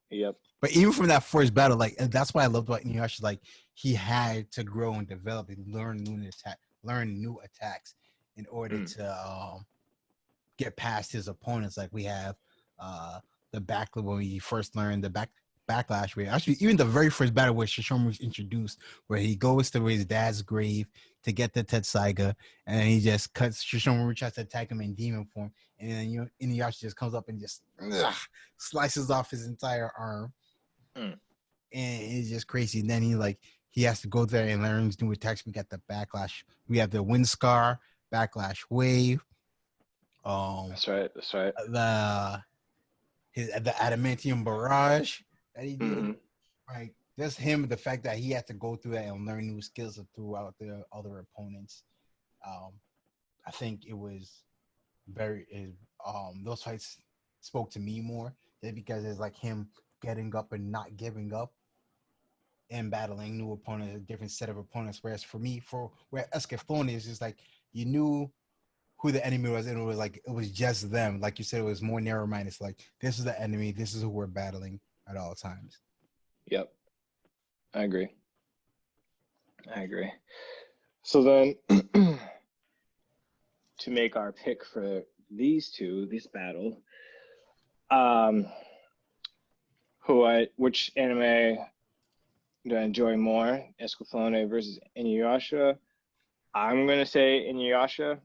Yep. But even from that first battle, like, and that's why I loved about Inuyasha. Like, he had to grow and develop and learn new attacks in order to get past his opponents. Like we have the back when we first learned the backlash. Where actually even the very first battle where Shishomaru was introduced, where he goes to his dad's grave to get the Tetsaiga, and then he just cuts. Shishomaru tries to attack him in demon form, and then Inuyasha just comes up and just slices off his entire arm. And it's just crazy. And then he has to go there and learn new attacks. We got the backlash. We have the wind scar, backlash wave. That's right. The adamantium barrage that he did. Right. Just him, the fact that he had to go through that and learn new skills throughout the other opponents. I think it was those fights spoke to me more, just because it's like him getting up and not giving up and battling new opponents, a different set of opponents. Whereas for me, where Escaflowne is just like, you knew who the enemy was, and it was just them. Like you said, it was more narrow-minded. It's like, this is the enemy, this is who we're battling at all times. Yep. I agree. So then to make our pick for this battle, which anime do I enjoy more, Escaflowne versus Inuyasha? I'm gonna say Inuyasha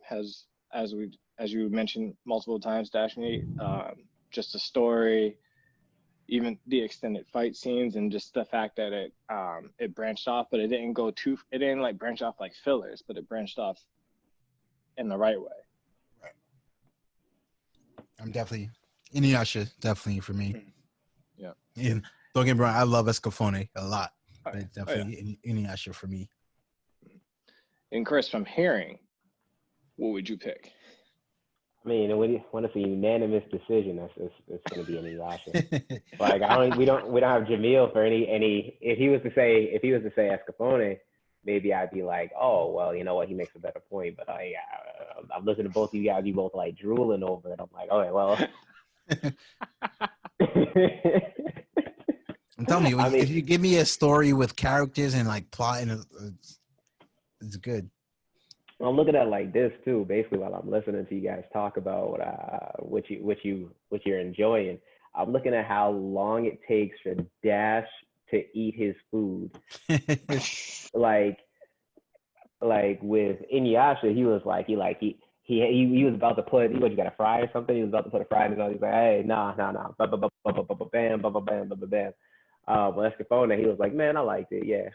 has, as you mentioned multiple times, Dashni, just the story, even the extended fight scenes, and just the fact that it branched off, but it didn't like branch off like fillers, but it branched off in the right way. Right. I'm definitely Inuyasha, definitely for me. Yeah. And Don't get me wrong, I love Escafone a lot. But Right. definitely Inuyasha for me. And Chris, from hearing, what would you pick? I mean, when it's a unanimous decision, it's going to be Inuyasha. Like we don't have Jamil for any. If he was to say Escafone, maybe I'd be like, oh well, you know what, he makes a better point. But I'm listening to both of you guys, you both like drooling over it. I'm like, okay, well. Tell me, if you give me a story with characters and like plot, and it's good. I'm looking at it like this too. Basically, while I'm listening to you guys talk about what you're enjoying, I'm looking at how long it takes for Dash to eat his food. like with Inuyasha, he was like he was about to put, you got to fry or something. He was about to put a fry in his mouth. He's like, hey, nah, bam, bam, bam. Well, Escafone, he was like, man, I liked it, yeah.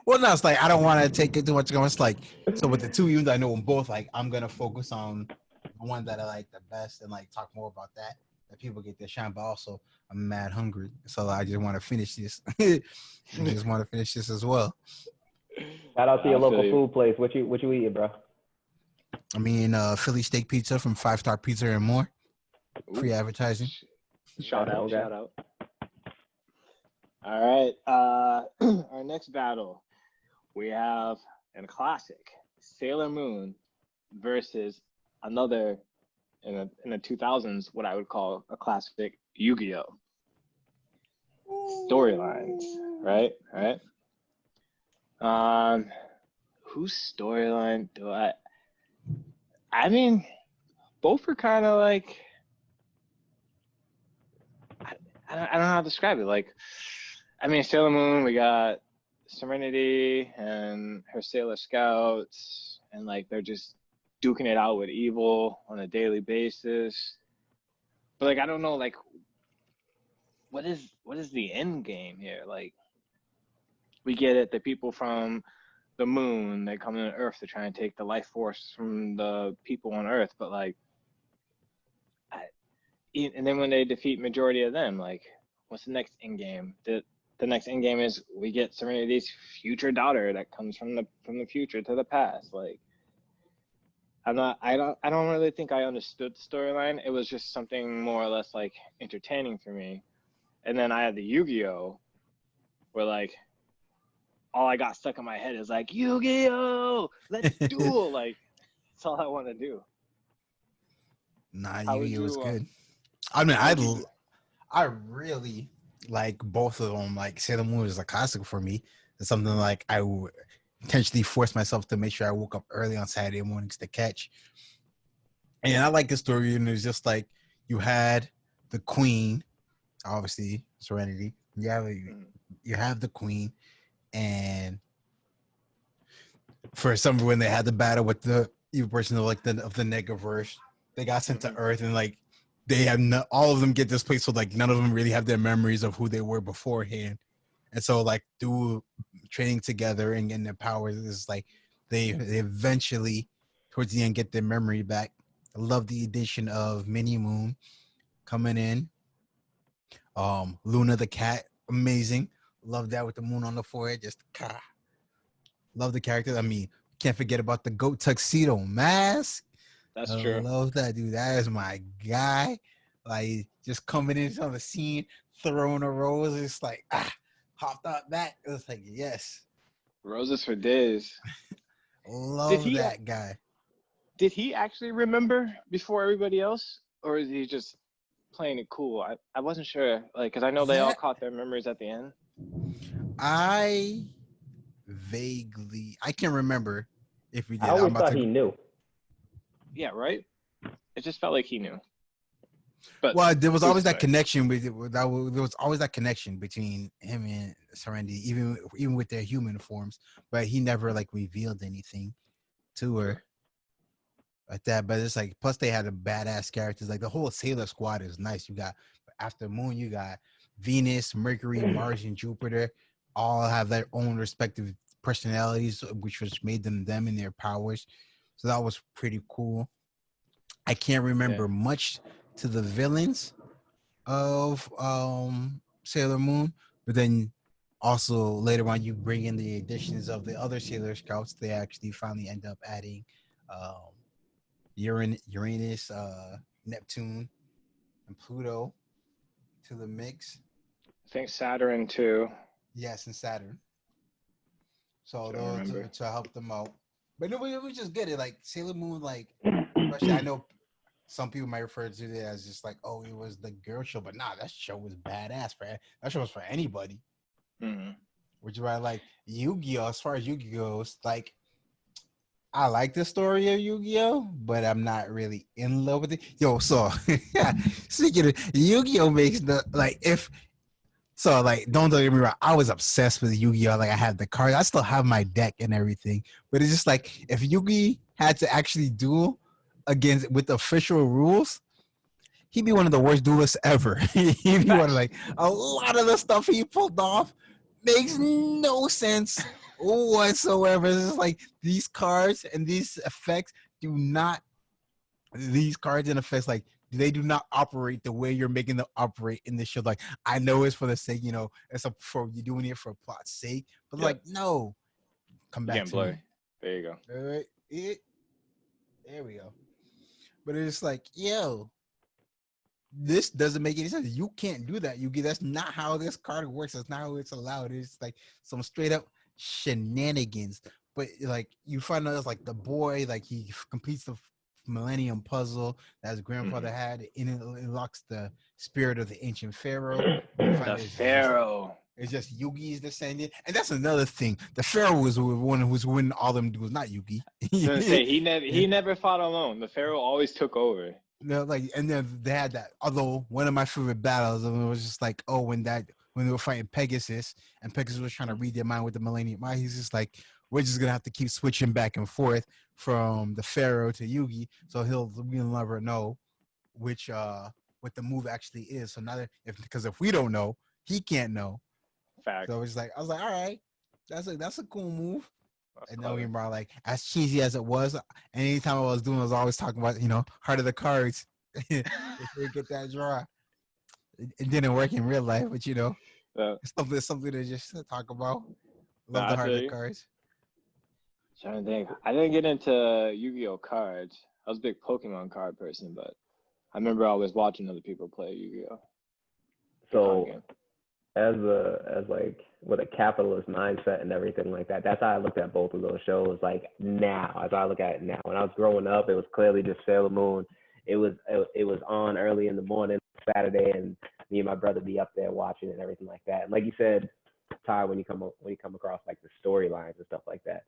Well, no, it's like I don't want to take it too much. It's like, so with the two units, I know them both. Like, I'm gonna focus on the one that I like the best and like talk more about that people get their shine. But also, I'm mad hungry, so I just want to finish this. I just want to finish this as well. Shout out to your local food place. What you eating, bro? I mean, Philly steak pizza from 5-Star Pizza and More. Free advertising. Shout out. All right. Our next battle, we have a classic, Sailor Moon versus another in the 2000s, what I would call a classic, Yu-Gi-Oh. Storylines, right? Whose storyline do I mean, both are kind of like, I don't know how to describe it. Like, I mean, Sailor Moon, we got Serenity and her Sailor Scouts, and like they're just duking it out with evil on a daily basis. But like, I don't know, like, what is the end game here? Like, we get it, the people from the moon, they come to Earth to try and take the life force from the people on Earth, but like, and then when they defeat majority of them, like, what's the next end game? The next end game is we get Serenity's future daughter that comes from the future to the past. Like, I don't really think I understood the storyline. It was just something more or less like entertaining for me. And then I had the Yu-Gi-Oh, where like all I got stuck in my head is like, Yu-Gi-Oh, let's duel. Like, that's all I want to do. Nah, Yu-Gi-Oh was good. I mean, I really like both of them. Like, Sailor Moon is a classic for me. It's something like I would intentionally force myself to make sure I woke up early on Saturday mornings to catch. And I like the story, and it's just like you had the queen, obviously Serenity. You have the queen, and for some, when they had the battle with the evil person of the Negaverse, they got sent to Earth, and like they have all of them get displaced, so like none of them really have their memories of who they were beforehand. And so like through training together and getting their powers, is like they eventually towards the end get their memory back. I love the addition of Mini Moon coming in. Luna the cat, amazing. Love that with the moon on the forehead. Just love the character. I mean, can't forget about the goat tuxedo mask. That's true. I love that, dude. That is my guy. Like, just coming into the scene, throwing a rose. It's like, hopped out back. It was like, yes. Roses for days. Love that guy. Did he actually remember before everybody else? Or is he just playing it cool? I wasn't sure. Like, because I know they all caught their memories at the end. I can't remember if we did. I always thought he knew. Yeah, right? It just felt like he knew. But well, there was always that connection there was always that connection between him and Serenity, even with their human forms. But he never like revealed anything to her like that. But it's like, plus they had a badass characters. Like the whole Sailor Squad is nice. You got after Moon, you got Venus, Mercury, Mars, and Jupiter. All have their own respective personalities, which made them in their powers. So that was pretty cool. I can't remember much to the villains, of Sailor Moon, but then also later on you bring in the additions of the other Sailor Scouts. They actually finally end up adding um, Uranus, Neptune, and Pluto to the mix. I think Saturn too. Yes, and Saturn. So Don't remember. to help them out. But no, we just get it. Like Sailor Moon, like especially I know some people might refer to it as just like, oh, it was the girl show, but nah, that show was badass, man. That show was for anybody. Mm-hmm. Which is why, like Yu-Gi-Oh, as far as Yu-Gi-Oh goes, like I like the story of Yu-Gi-Oh, but I'm not really in love with it. Yo, so speaking of Yu-Gi-Oh makes the like if so like don't get me wrong, I was obsessed with Yu-Gi-Oh. Like I had the cards, I still have my deck and everything. But it's just like if Yu-Gi had to actually duel against with official rules, he'd be one of the worst duelists ever. He'd be one of like a lot of the stuff he pulled off makes no sense whatsoever. It's just like these cards and these effects do not. These cards and effects like they do not operate the way you're making them operate in this show. Like I know it's for the sake, you know, for you doing it for plot's sake, but like no, come back to blurry. me. There you go. All right, there we go. But it's like, yo, this doesn't make any sense. You can't do that, Yugi. That's not how this card works. That's not how it's allowed. It's like some straight up shenanigans. But like you find out it's like the boy, like he completes the Millennium Puzzle that his grandfather had, and it unlocks the spirit of the ancient pharaoh. The pharaoh. It's just Yugi's descendant, and that's another thing. The pharaoh was the one who was winning all them duels, not Yugi. He never fought alone. The pharaoh always took over. No, like, and then they had that. Although one of my favorite battles, it was just like, oh, when they were fighting Pegasus, and Pegasus was trying to read their mind with the Millennium Mind. He's just like, we're just gonna have to keep switching back and forth from the Pharaoh to Yugi, so we'll never know which what the move actually is. So now, because if we don't know, he can't know. Fact. So I was like, all right, that's a cool move. That's and then we were like, as cheesy as it was, anytime I was doing, I was always talking about, you know, Heart of the Cards. If we get that draw, it didn't work in real life, but you know, it's something to just talk about. Love the Heart of the Cards. Trying to think, I didn't get into Yu-Gi-Oh cards. I was a big Pokemon card person, but I remember always watching other people play Yu-Gi-Oh. So, as like with a capitalist mindset and everything like that, that's how I looked at both of those shows. Like now, as I look at it now, when I was growing up, it was clearly just Sailor Moon. It was on early in the morning Saturday, and me and my brother be up there watching it and everything like that. And like you said, Ty, when you come across like the storylines and stuff like that,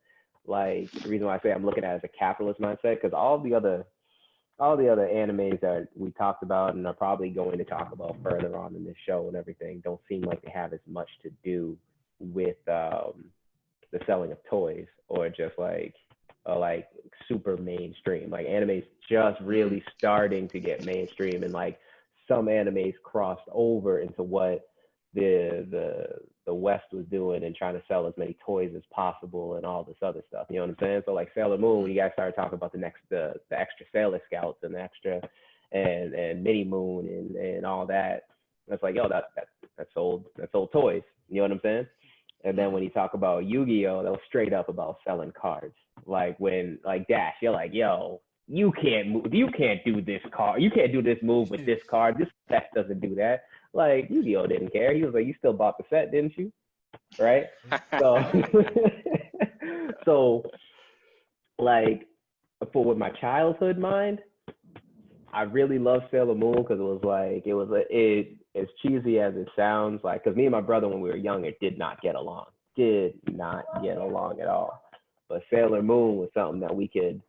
like the reason why I say I'm looking at it as a capitalist mindset, because all the other animes that we talked about and are probably going to talk about further on in this show and everything don't seem like they have as much to do with the selling of toys or just like super mainstream. Like anime's just really starting to get mainstream, and like some animes crossed over into what the West was doing and trying to sell as many toys as possible and all this other stuff. You know what I'm saying? So like Sailor Moon, when you guys started talking about the extra Sailor Scouts and the extra and Mini Moon and all that, it's like, yo, that sold toys. You know what I'm saying? And then when you talk about Yu-Gi-Oh, that was straight up about selling cards. Like when like Dash, you're like, yo, you can't do this card. You can't do this move with this card. This set doesn't do that. Like Yu-Gi-Oh didn't care. He was like, you still bought the set, didn't you? Right? So like with my childhood mind, I really loved Sailor Moon because it as cheesy as it sounds, like, because me and my brother when we were younger did not get along at all. But Sailor Moon was something that we could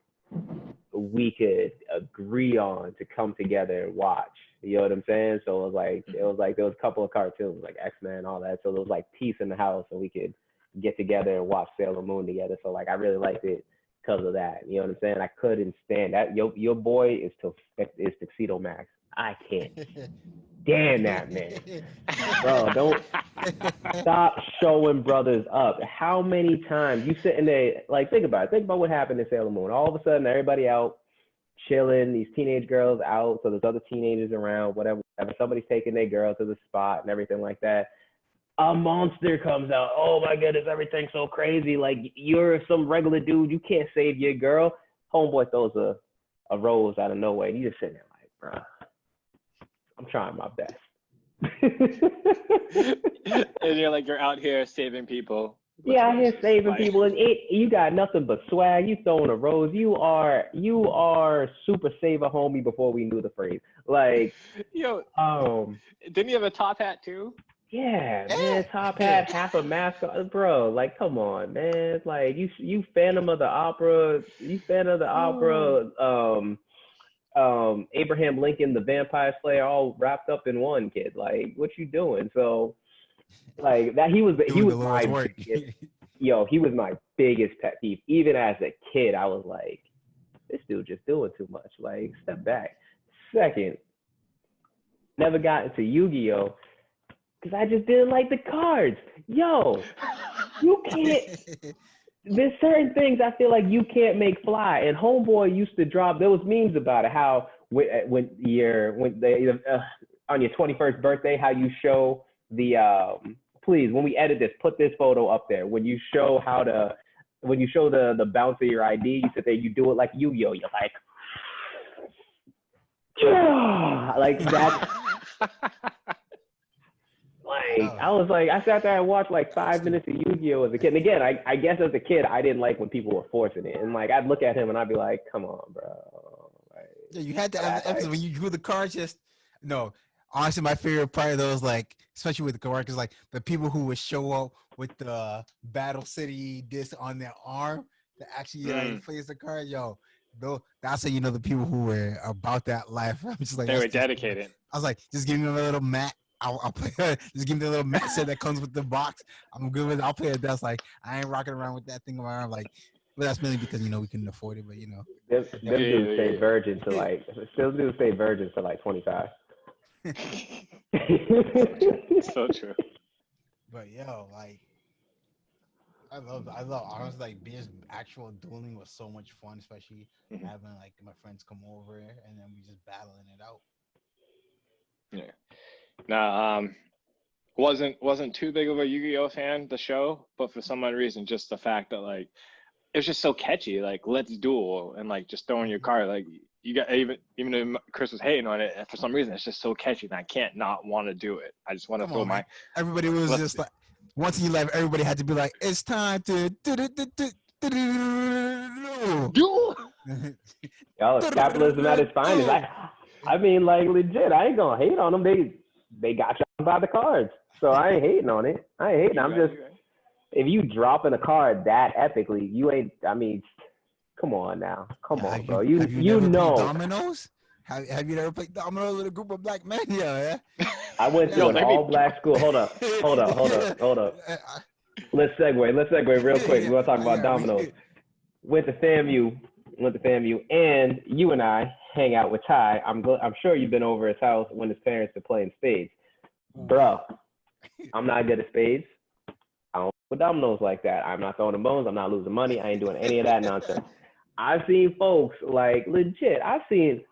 agree on to come together and watch. You know what I'm saying? So it was like there was a couple of cartoons like X-Men, all that. So there was like peace in the house, and we could get together and watch Sailor Moon together. So like I really liked it because of that. You know what I'm saying? I couldn't stand that. Your boy is Tuxedo Max. I can't stand that man. Bro, don't stop showing brothers up. How many times you sitting there, like, think about what happened in Sailor Moon. All of a sudden, everybody out chilling, these teenage girls out, so there's other teenagers around, whatever. Whenever somebody's taking their girl to the spot and everything like that, a monster comes out. Oh my goodness, everything's so crazy. Like, you're some regular dude, you can't save your girl. Homeboy throws a rose out of nowhere, and you just sitting there like, bro, I'm trying my best. And you're out here saving people. Yeah, out here saving people, and you got nothing but swag. You throwing a rose. You are super saver homie before we knew the phrase. Like, yo, didn't you have a top hat too? Yeah, man, top hat, half a mask, bro. Like, come on, man. It's like you Phantom of the Opera. You Phantom of the Opera. Abraham Lincoln, the Vampire Slayer, all wrapped up in one, kid. Like, what you doing? So, like that, he was my biggest, he was my biggest pet peeve. Even as a kid, I was like, this dude just doing too much. Like, step back. Second, never got into Yu-Gi-Oh! Because I just didn't like the cards. Yo, you can't. There's certain things I feel like you can't make fly. And Homeboy used to drop. There was memes about it. How when they on your 21st birthday, how you show the please, when we edit this, put this photo up there. When you show the bounce of your ID, you sit there, you do it like Yu-Gi-Oh! You're like, yeah, like that. Like, I was like, I sat there and watched like 5 minutes of Yu-Gi-Oh! As a kid. And again, I guess as a kid, I didn't like when people were forcing it. And like, I'd look at him and I'd be like, come on, bro. Like, yeah, you had to have the emphasis when you drew the cards. No. Honestly, my favorite part of those, like, especially with the card, is like the people who would show up with the Battle City disc on their arm to actually place the card. Yo, that's how you know the people who were about that life. I'm just like, they were dedicated. I was like, just give me a little mat. I'll play. Just give me the little mat set that comes with the box. I'm good with it. I'll play it. That's like, I ain't rocking around with that thing on my arm. Like, but that's mainly because we couldn't afford it. But them dudes stay virgin to like, still do stay virgin to like 25. So true. But like, I love honestly, like, being actual dueling was so much fun, especially having like my friends come over and then we just battling it out. Yeah. Now, wasn't too big of a Yu-Gi-Oh! Fan, the show, but for some odd reason, just the fact that like it was just so catchy, like let's duel and like just throwing your card, like you got even though Chris was hating on it, for some reason it's just so catchy and I can't not want to do it. I just want to throw my. Everybody was just like, once in your life, everybody had to be like, it's time to duel. Y'all, capitalism at its finest. I mean, like, legit, I ain't gonna hate on them. They got you by the cards, so I ain't hating on it. I'm just, if you dropping a card that epically, you ain't. I mean, come on now, bro. You know. Dominoes? Have you ever played dominoes with a group of black men? Yeah. I went to an all-black school. Hold up. Let's segue real quick. We want to talk about dominoes. Went to FAMU, and you and I hang out with Ty. I'm sure you've been over his house when his parents are playing spades. Bro, I'm not good at spades. I don't with dominoes like that. I'm not throwing the bones. I'm not losing money. I ain't doing any of that nonsense. I've seen folks, like, legit. I've seen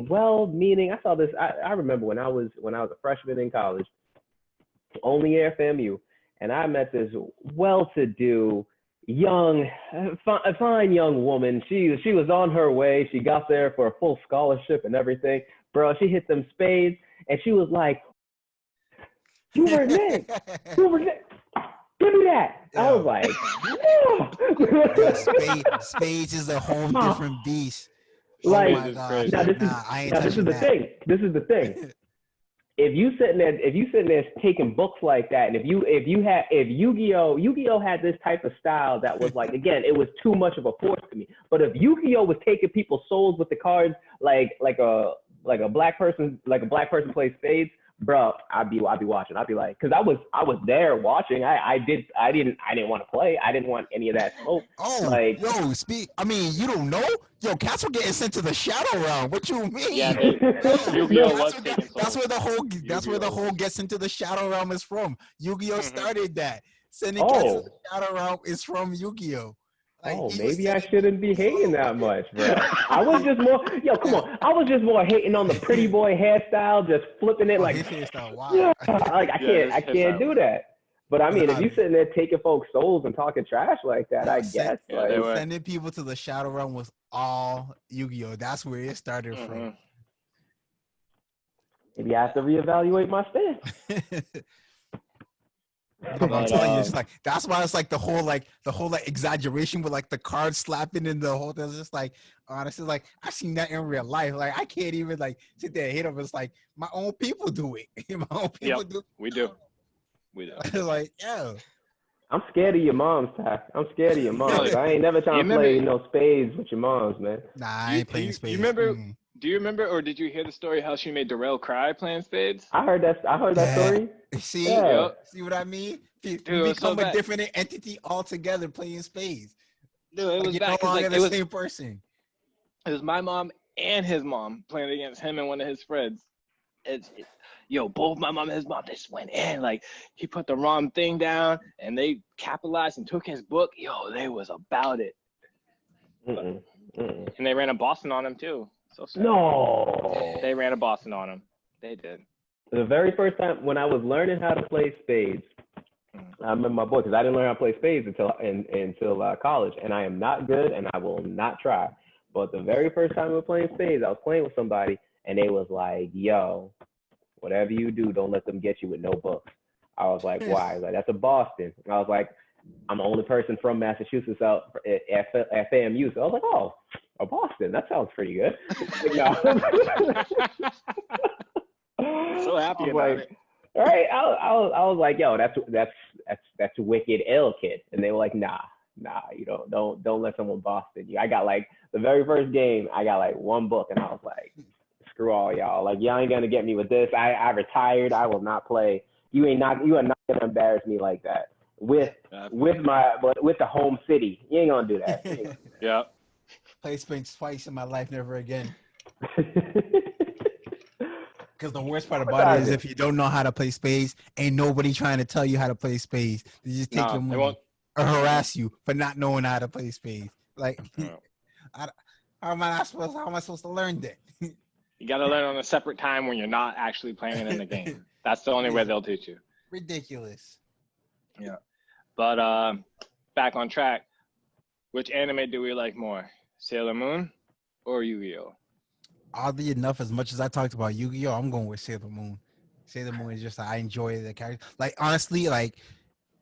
well-meaning. I saw this. I remember when I was a freshman in college, only air FAMU, and I met this well-to-do, a fine young woman. She was on her way. She got there for a full scholarship and everything. Bro, she hit them spades, and she was like, "You were Nick. Give me that." I was like, yeah, spades is a whole different beast. Like, oh my gosh. This is the thing. If you sitting there taking books like that, and if Yu-Gi-Oh had this type of style that was like, again, it was too much of a force to me. But if Yu-Gi-Oh was taking people's souls with the cards, like a black person plays spades, bro, I'd be watching. I'd be like, because I was there watching. I didn't want to play. I didn't want any of that smoke. Oh, like, yo, you don't know? Yo, cats were getting sent to the shadow realm. What you mean? Yeah, that's where the whole gets into the shadow realm is from. Yu-Gi-Oh started that. Sending cats to the shadow realm is from Yu-Gi-Oh. Like, maybe I shouldn't be hating that much, bro. I was just more, come on. I was just more hating on the pretty boy hairstyle, just flipping it like, his hairstyle, wow. Yeah, like I can't do that. But I mean, if you sitting there taking folks' souls and talking trash like that, I guess. Sending people to the Shadow Realm was all Yu-Gi-Oh. That's where it started from. Maybe I have to reevaluate my stance. I'm telling you, it's like that's why it's like the whole exaggeration with like the card slapping and the whole thing. It's just like honestly, like I've seen that in real life. Like I can't even like sit there and hit them. It's like my own people do it. My own people do. We do. Like, yeah. I'm scared of your moms, Ty. I'm scared of your moms. I ain't never trying to play no spades with your moms, man. Nah, I ain't playing spades. You remember? Do you remember, or did you hear the story how she made Darrell cry playing spades? I heard that story. See, see what I mean? You become a different entity altogether playing spades. Dude, it was you're bad. No longer like, the same person. It was my mom and his mom playing against him and one of his friends. Both my mom and his mom just went in. Like he put the wrong thing down, and they capitalized and took his book. They was about it. And they ran a Boston on him too. So sad. No. They ran a Boston on him. They did. The very first time when I was learning how to play spades, I remember my boy, because I didn't learn how to play spades until college, and I am not good, and I will not try. But the very first time we were playing spades, I was playing with somebody, and they was like, "Yo, whatever you do, don't let them get you with no books." I was like, "Why?" Like, "That's a Boston." And I was like, "I'm the only person from Massachusetts out at FAMU," so I was like, "Oh, a Boston, that sounds pretty good." So happy about it. All right, I was like, "Yo, that's wicked ill, kid," and they were like, "Nah, you don't let someone Boston you." I got like the very first game, I got like one book, and I was like, "Screw all y'all! Like y'all ain't gonna get me with this. I retired. I will not play. You are not gonna embarrass me like that with the home city. You ain't gonna do that." Yeah. Played spades twice in my life, never again. Because the worst part about it is if you don't know how to play spades, ain't nobody trying to tell you how to play spades. They just take your money or harass you for not knowing how to play spades. Like, how am I supposed to learn that? You got to learn on a separate time when you're not actually playing it in the game. That's the only way they'll teach you. Ridiculous. Yeah. But back on track, which anime do we like more? Sailor Moon or Yu-Gi-Oh? Oddly enough, as much as I talked about Yu-Gi-Oh, I'm going with Sailor Moon. Sailor Moon is just I enjoy the character. Like honestly, like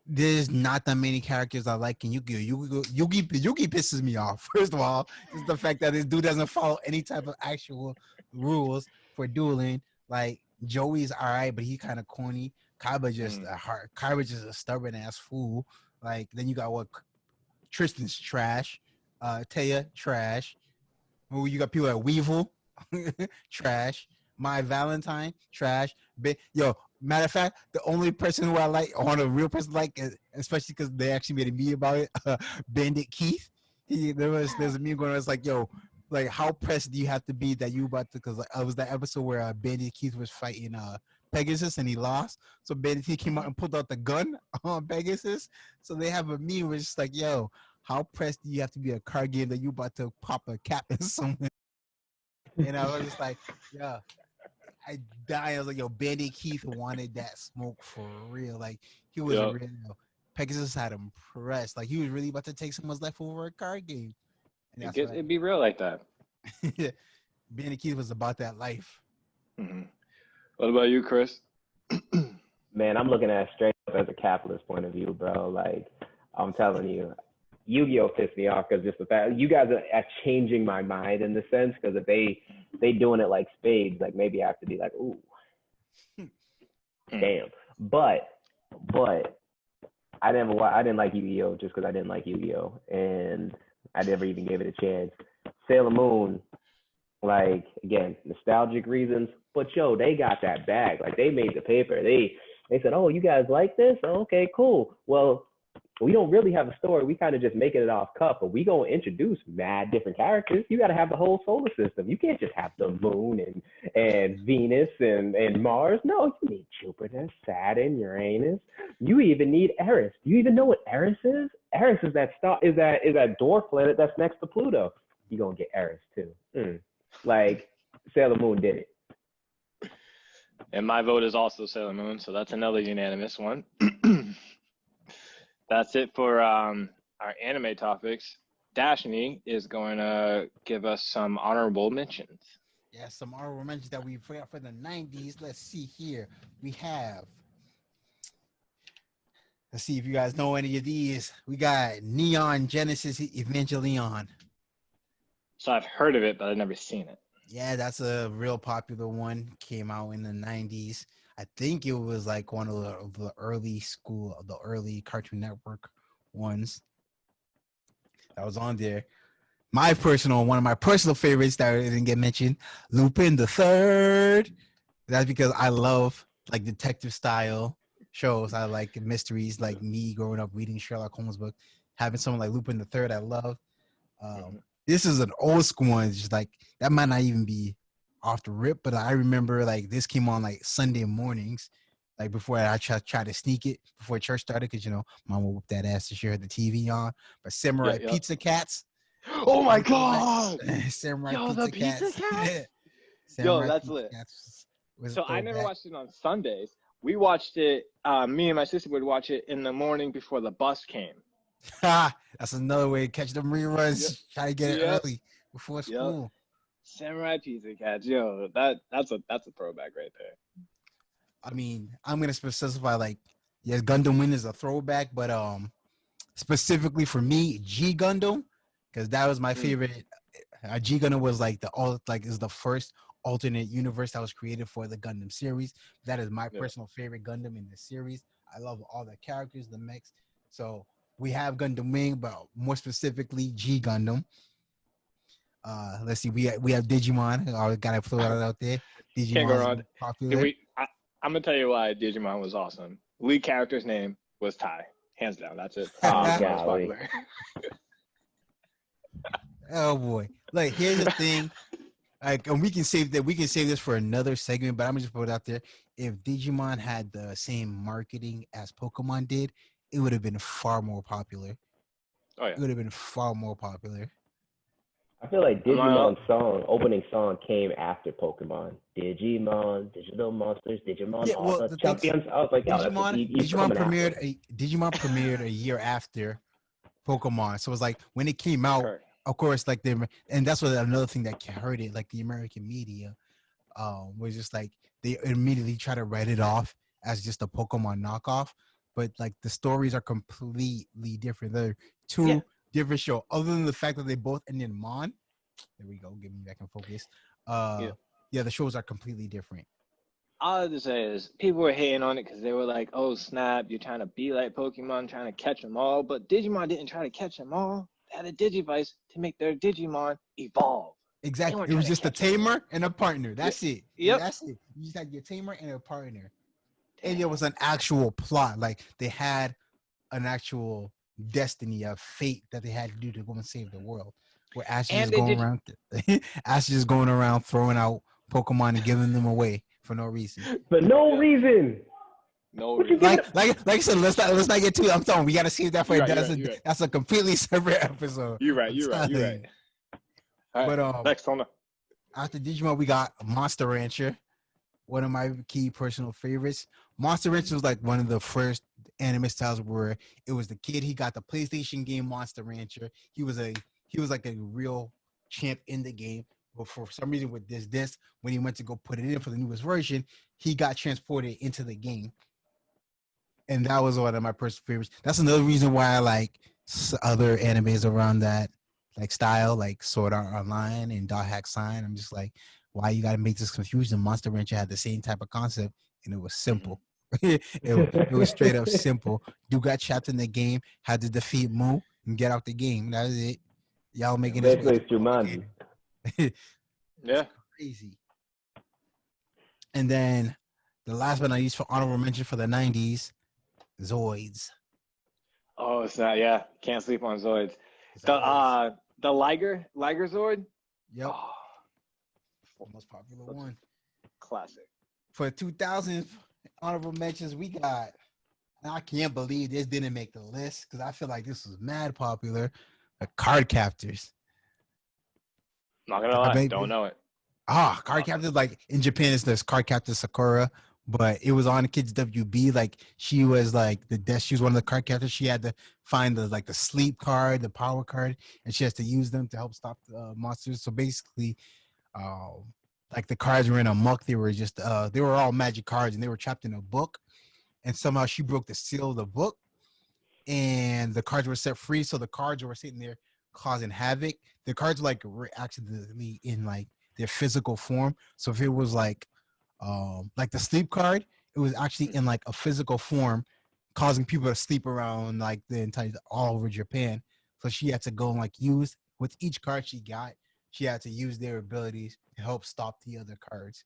there's not that many characters I like in Yu-Gi-Oh. Yu-Gi pisses me off. First of all, is the fact that this dude doesn't follow any type of actual rules for dueling. Like Joey's alright, but he kind of corny. Kaiba's just a stubborn ass fool. Like then you got Tristan's trash. Taya trash. Oh, you got people like Weevil. Trash. My Valentine, trash. Matter of fact, the only person who I like, on a real person like, especially because they actually made a meme about it, Bandit Keith. There's a meme going on. It's like, yo, like how pressed do you have to be that you about to? Because it was that episode where Bandit Keith was fighting Pegasus and he lost. So Bandit Keith came out and pulled out the gun on Pegasus. So they have a meme where it's just like, yo, how pressed do you have to be a card game that you about to pop a cap in someone? And I was just like, yeah, I died. I was like, yo, Bandit Keith wanted that smoke for real. Like, he was real. Pegasus had him pressed. Like, he was really about to take someone's life over a card game. And it'd be real like that. Bandit Keith was about that life. Mm-hmm. What about you, Chris? Man, I'm looking at it straight up as a capitalist point of view, bro. Like, I'm telling you, Yu-Gi-Oh pissed me off because just the fact you guys are changing my mind in the sense because if they doing it like spades, like maybe I have to be like, ooh, damn. But I didn't like Yu-Gi-Oh just because I didn't like Yu-Gi-Oh and I never even gave it a chance. Sailor Moon, like again, nostalgic reasons, but yo, they got that bag. Like they made the paper. They said, oh, you guys like this? Oh, okay, cool. Well, we don't really have a story. We kind of just making it off cuff, but we gonna introduce mad different characters. You got to have the whole solar system. You can't just have the moon and Venus and Mars. No, you need Jupiter, Saturn, Uranus. You even need Eris. Do you even know what Eris is? Eris is that star. Is that dwarf planet that's next to Pluto. You gonna get Eris too. Like Sailor Moon did it. And my vote is also Sailor Moon, so that's another unanimous one. That's it for our anime topics. Dashni is going to give us some honorable mentions. Yeah, some honorable mentions that we forgot for the 90s. Let's see here. We have. Let's see if you guys know any of these. We got Neon Genesis Evangelion. So I've heard of it, but I've never seen it. Yeah, that's a real popular one. Came out in the 90s. I think it was like one of the early Cartoon Network ones that was on there. One of my personal favorites that didn't get mentioned, Lupin the Third. That's because I love like detective style shows. I like mysteries, like me growing up reading Sherlock Holmes book, having someone like Lupin the Third I love. This is an old school one. It's just like that might not even be off the rip, but I remember like this came on like Sunday mornings, like before I try to sneak it before church started, because mom would whoop that ass if she had the TV on. But Samurai Pizza Cats. Oh my god! Samurai Pizza Cats. Samurai That's Pizza lit. Cats So I never watched it on Sundays. We watched it. Me and my sister would watch it in the morning before the bus came. That's another way to catch them reruns. Yep. Try to get it early before school. Yep. Samurai Pizza Cats, that's a throwback right there. I mean, I'm gonna specify like, yes, Gundam Wing is a throwback, but specifically for me, G Gundam, because that was my favorite. G Gundam was like is the first alternate universe that was created for the Gundam series. That is my personal favorite Gundam in the series. I love all the characters, the mechs. So we have Gundam Wing, but more specifically G Gundam. Let's see, we have Digimon. I gotta throw that out there. Digimon Can't go wrong. Popular. I'm gonna tell you why Digimon was awesome. Lead character's name was Tai. Hands down, that's it. Popular. Oh boy! Like here's the thing. Like, and we can save this for another segment, but I'm gonna just put it out there. If Digimon had the same marketing as Pokemon did, it would have been far more popular. Oh yeah, it would have been far more popular. I feel like Digimon's opening song came after Pokemon. Digimon, Digital Monsters, Digimon, all the champions. I was like, Digimon premiered a year after Pokemon. So it was like when it came out, of course, like and that's what another thing that hurt it, like the American media, was just like they immediately try to write it off as just a Pokemon knockoff. But like the stories are completely different. They're two different shows. Other than the fact that they both end in Mon. There we go. Get me back in focus. The shows are completely different. All I have to say is people were hating on it because they were like, "Oh snap, you're trying to be like Pokemon, trying to catch them all." But Digimon didn't try to catch them all. They had a Digivice to make their Digimon evolve. Exactly. It was just a tamer and a partner. That's it. Yep. That's it. You just had your tamer and a partner. And there was an actual plot. Like they had an actual destiny, a fate that they had to do to go and save the world. Where Ash is just going around throwing out Pokemon and giving them away for no reason. For no reason. No reason. Like I said, let's not get too. I'm telling. We gotta save that for that's a completely separate episode. You're right. All right, but next on after Digimon, we got Monster Rancher. One of my key personal favorites. Monster Rancher was like one of the first anime styles where it was the kid. He got the PlayStation game Monster Rancher. He was like a real champ in the game. But for some reason with this disc, when he went to go put it in for the newest version, he got transported into the game. And that was one of my personal favorites. That's another reason why I like other animes around that like style, like Sword Art Online and Dot Hack Sign. I'm just like, why you gotta make this confusion? Monster Rancher had the same type of concept, and it was simple. it was straight up simple. You got trapped in the game, had to defeat Moo and get out the game. That was it. Y'all making this Jumanji. Yeah, crazy. And then the last but not least for honorable mention for the 90s, Zoids. Oh, it's not. Yeah, can't sleep on Zoids. The Liger Zord. Yep. Oh, Most popular one. Classic. For 2000 honorable mentions, we got. I can't believe this didn't make the list because I feel like this was mad popular. The card captors. Not gonna lie, don't know it. Card captors, like in Japan, it's this card captor Sakura, but it was on Kids WB. Like she was like she was one of the card captors. She had to find the sleep card, the power card, and she has to use them to help stop the monsters. So basically, like the cards were in a muck. They were just they were all magic cards, and they were trapped in a book. And somehow she broke the seal of the book, and the cards were set free. So the cards were sitting there causing havoc. The cards were accidentally in like their physical form. So if it was like the sleep card, it was actually in like a physical form, causing people to sleep around like the entire all over Japan. So she had to go and like use with each card she got. She had to use their abilities to help stop the other cards.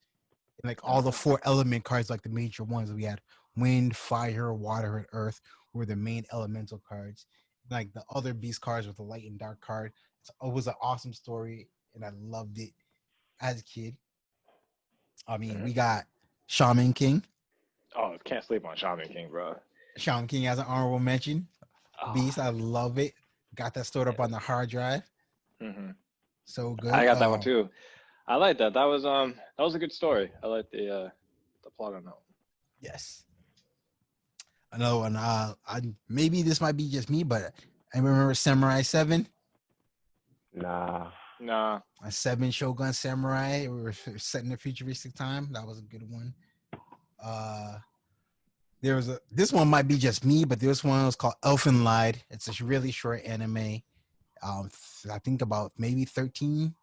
And like all the 4 element cards, like the major ones, we had wind, fire, water, and earth were the main elemental cards. Like the other beast cards with the light and dark card. So it was an awesome story, and I loved it as a kid. I mean, we got Shaman King. Oh, can't sleep on Shaman King, bro. Shaman King has an honorable mention. Beast, I love it. Got that stored up on the hard drive. Mm-hmm. So good. I got that one too. I like that. That was a good story. I like the plot on that one. Yes. Another one. Maybe this might be just me, but I remember Samurai 7. Nah. A 7 Shogun Samurai. We were set in a futuristic time. That was a good one. This one might be just me, but this one was called Elfen Lied. It's a really short anime. I think about maybe 13,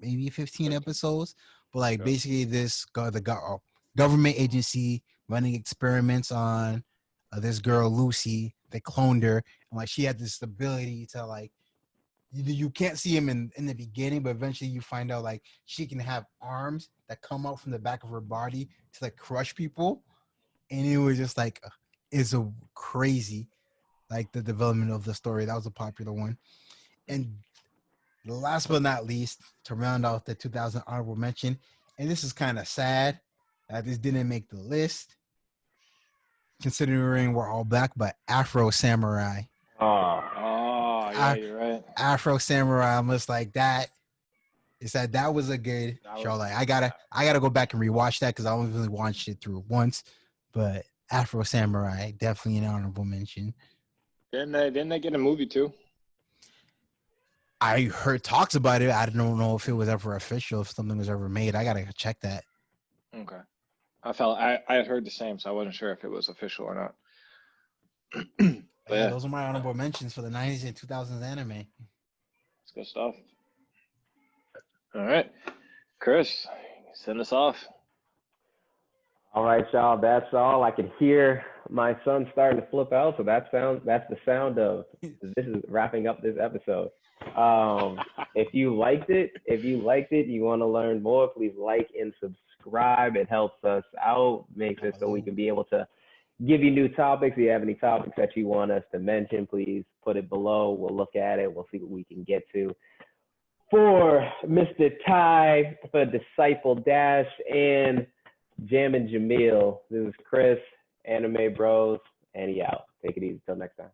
maybe 15 episodes. But like basically the government agency running experiments on this girl Lucy. They cloned her, and like she had this ability to like you can't see him in the beginning, but eventually you find out like she can have arms that come out from the back of her body to like crush people. And it was just like it's a crazy like the development of the story. That was a popular one. And last but not least, to round out the 2000 honorable mention, and this is kind of sad that this didn't make the list, considering we're all black, but Afro Samurai. Oh, yeah, you're right. Afro Samurai, almost like that. It's that was a good show. Like I gotta go back and rewatch that because I only really watched it through once. But Afro Samurai, definitely an honorable mention. Didn't they get a movie too? I heard talks about it. I don't know if it was ever official, if something was ever made. I gotta check that. Okay. I had heard the same, so I wasn't sure if it was official or not. But yeah, those are my honorable mentions for the 90s and 2000s anime. It's good stuff. All right. Chris, send us off. All right, y'all. That's all. I can hear my son starting to flip out. So that's the sound of this is wrapping up this episode. If you liked it, you want to learn more, please like and subscribe. It helps us out, makes it so we can be able to give you new topics. If you have any topics that you want us to mention, please put it below. We'll look at it. We'll see what we can get to. For Mr. Ty, for Disciple Dash, and Jam and Jamil, this is Chris, Anime Bros, and he out. Take it easy. Till next time.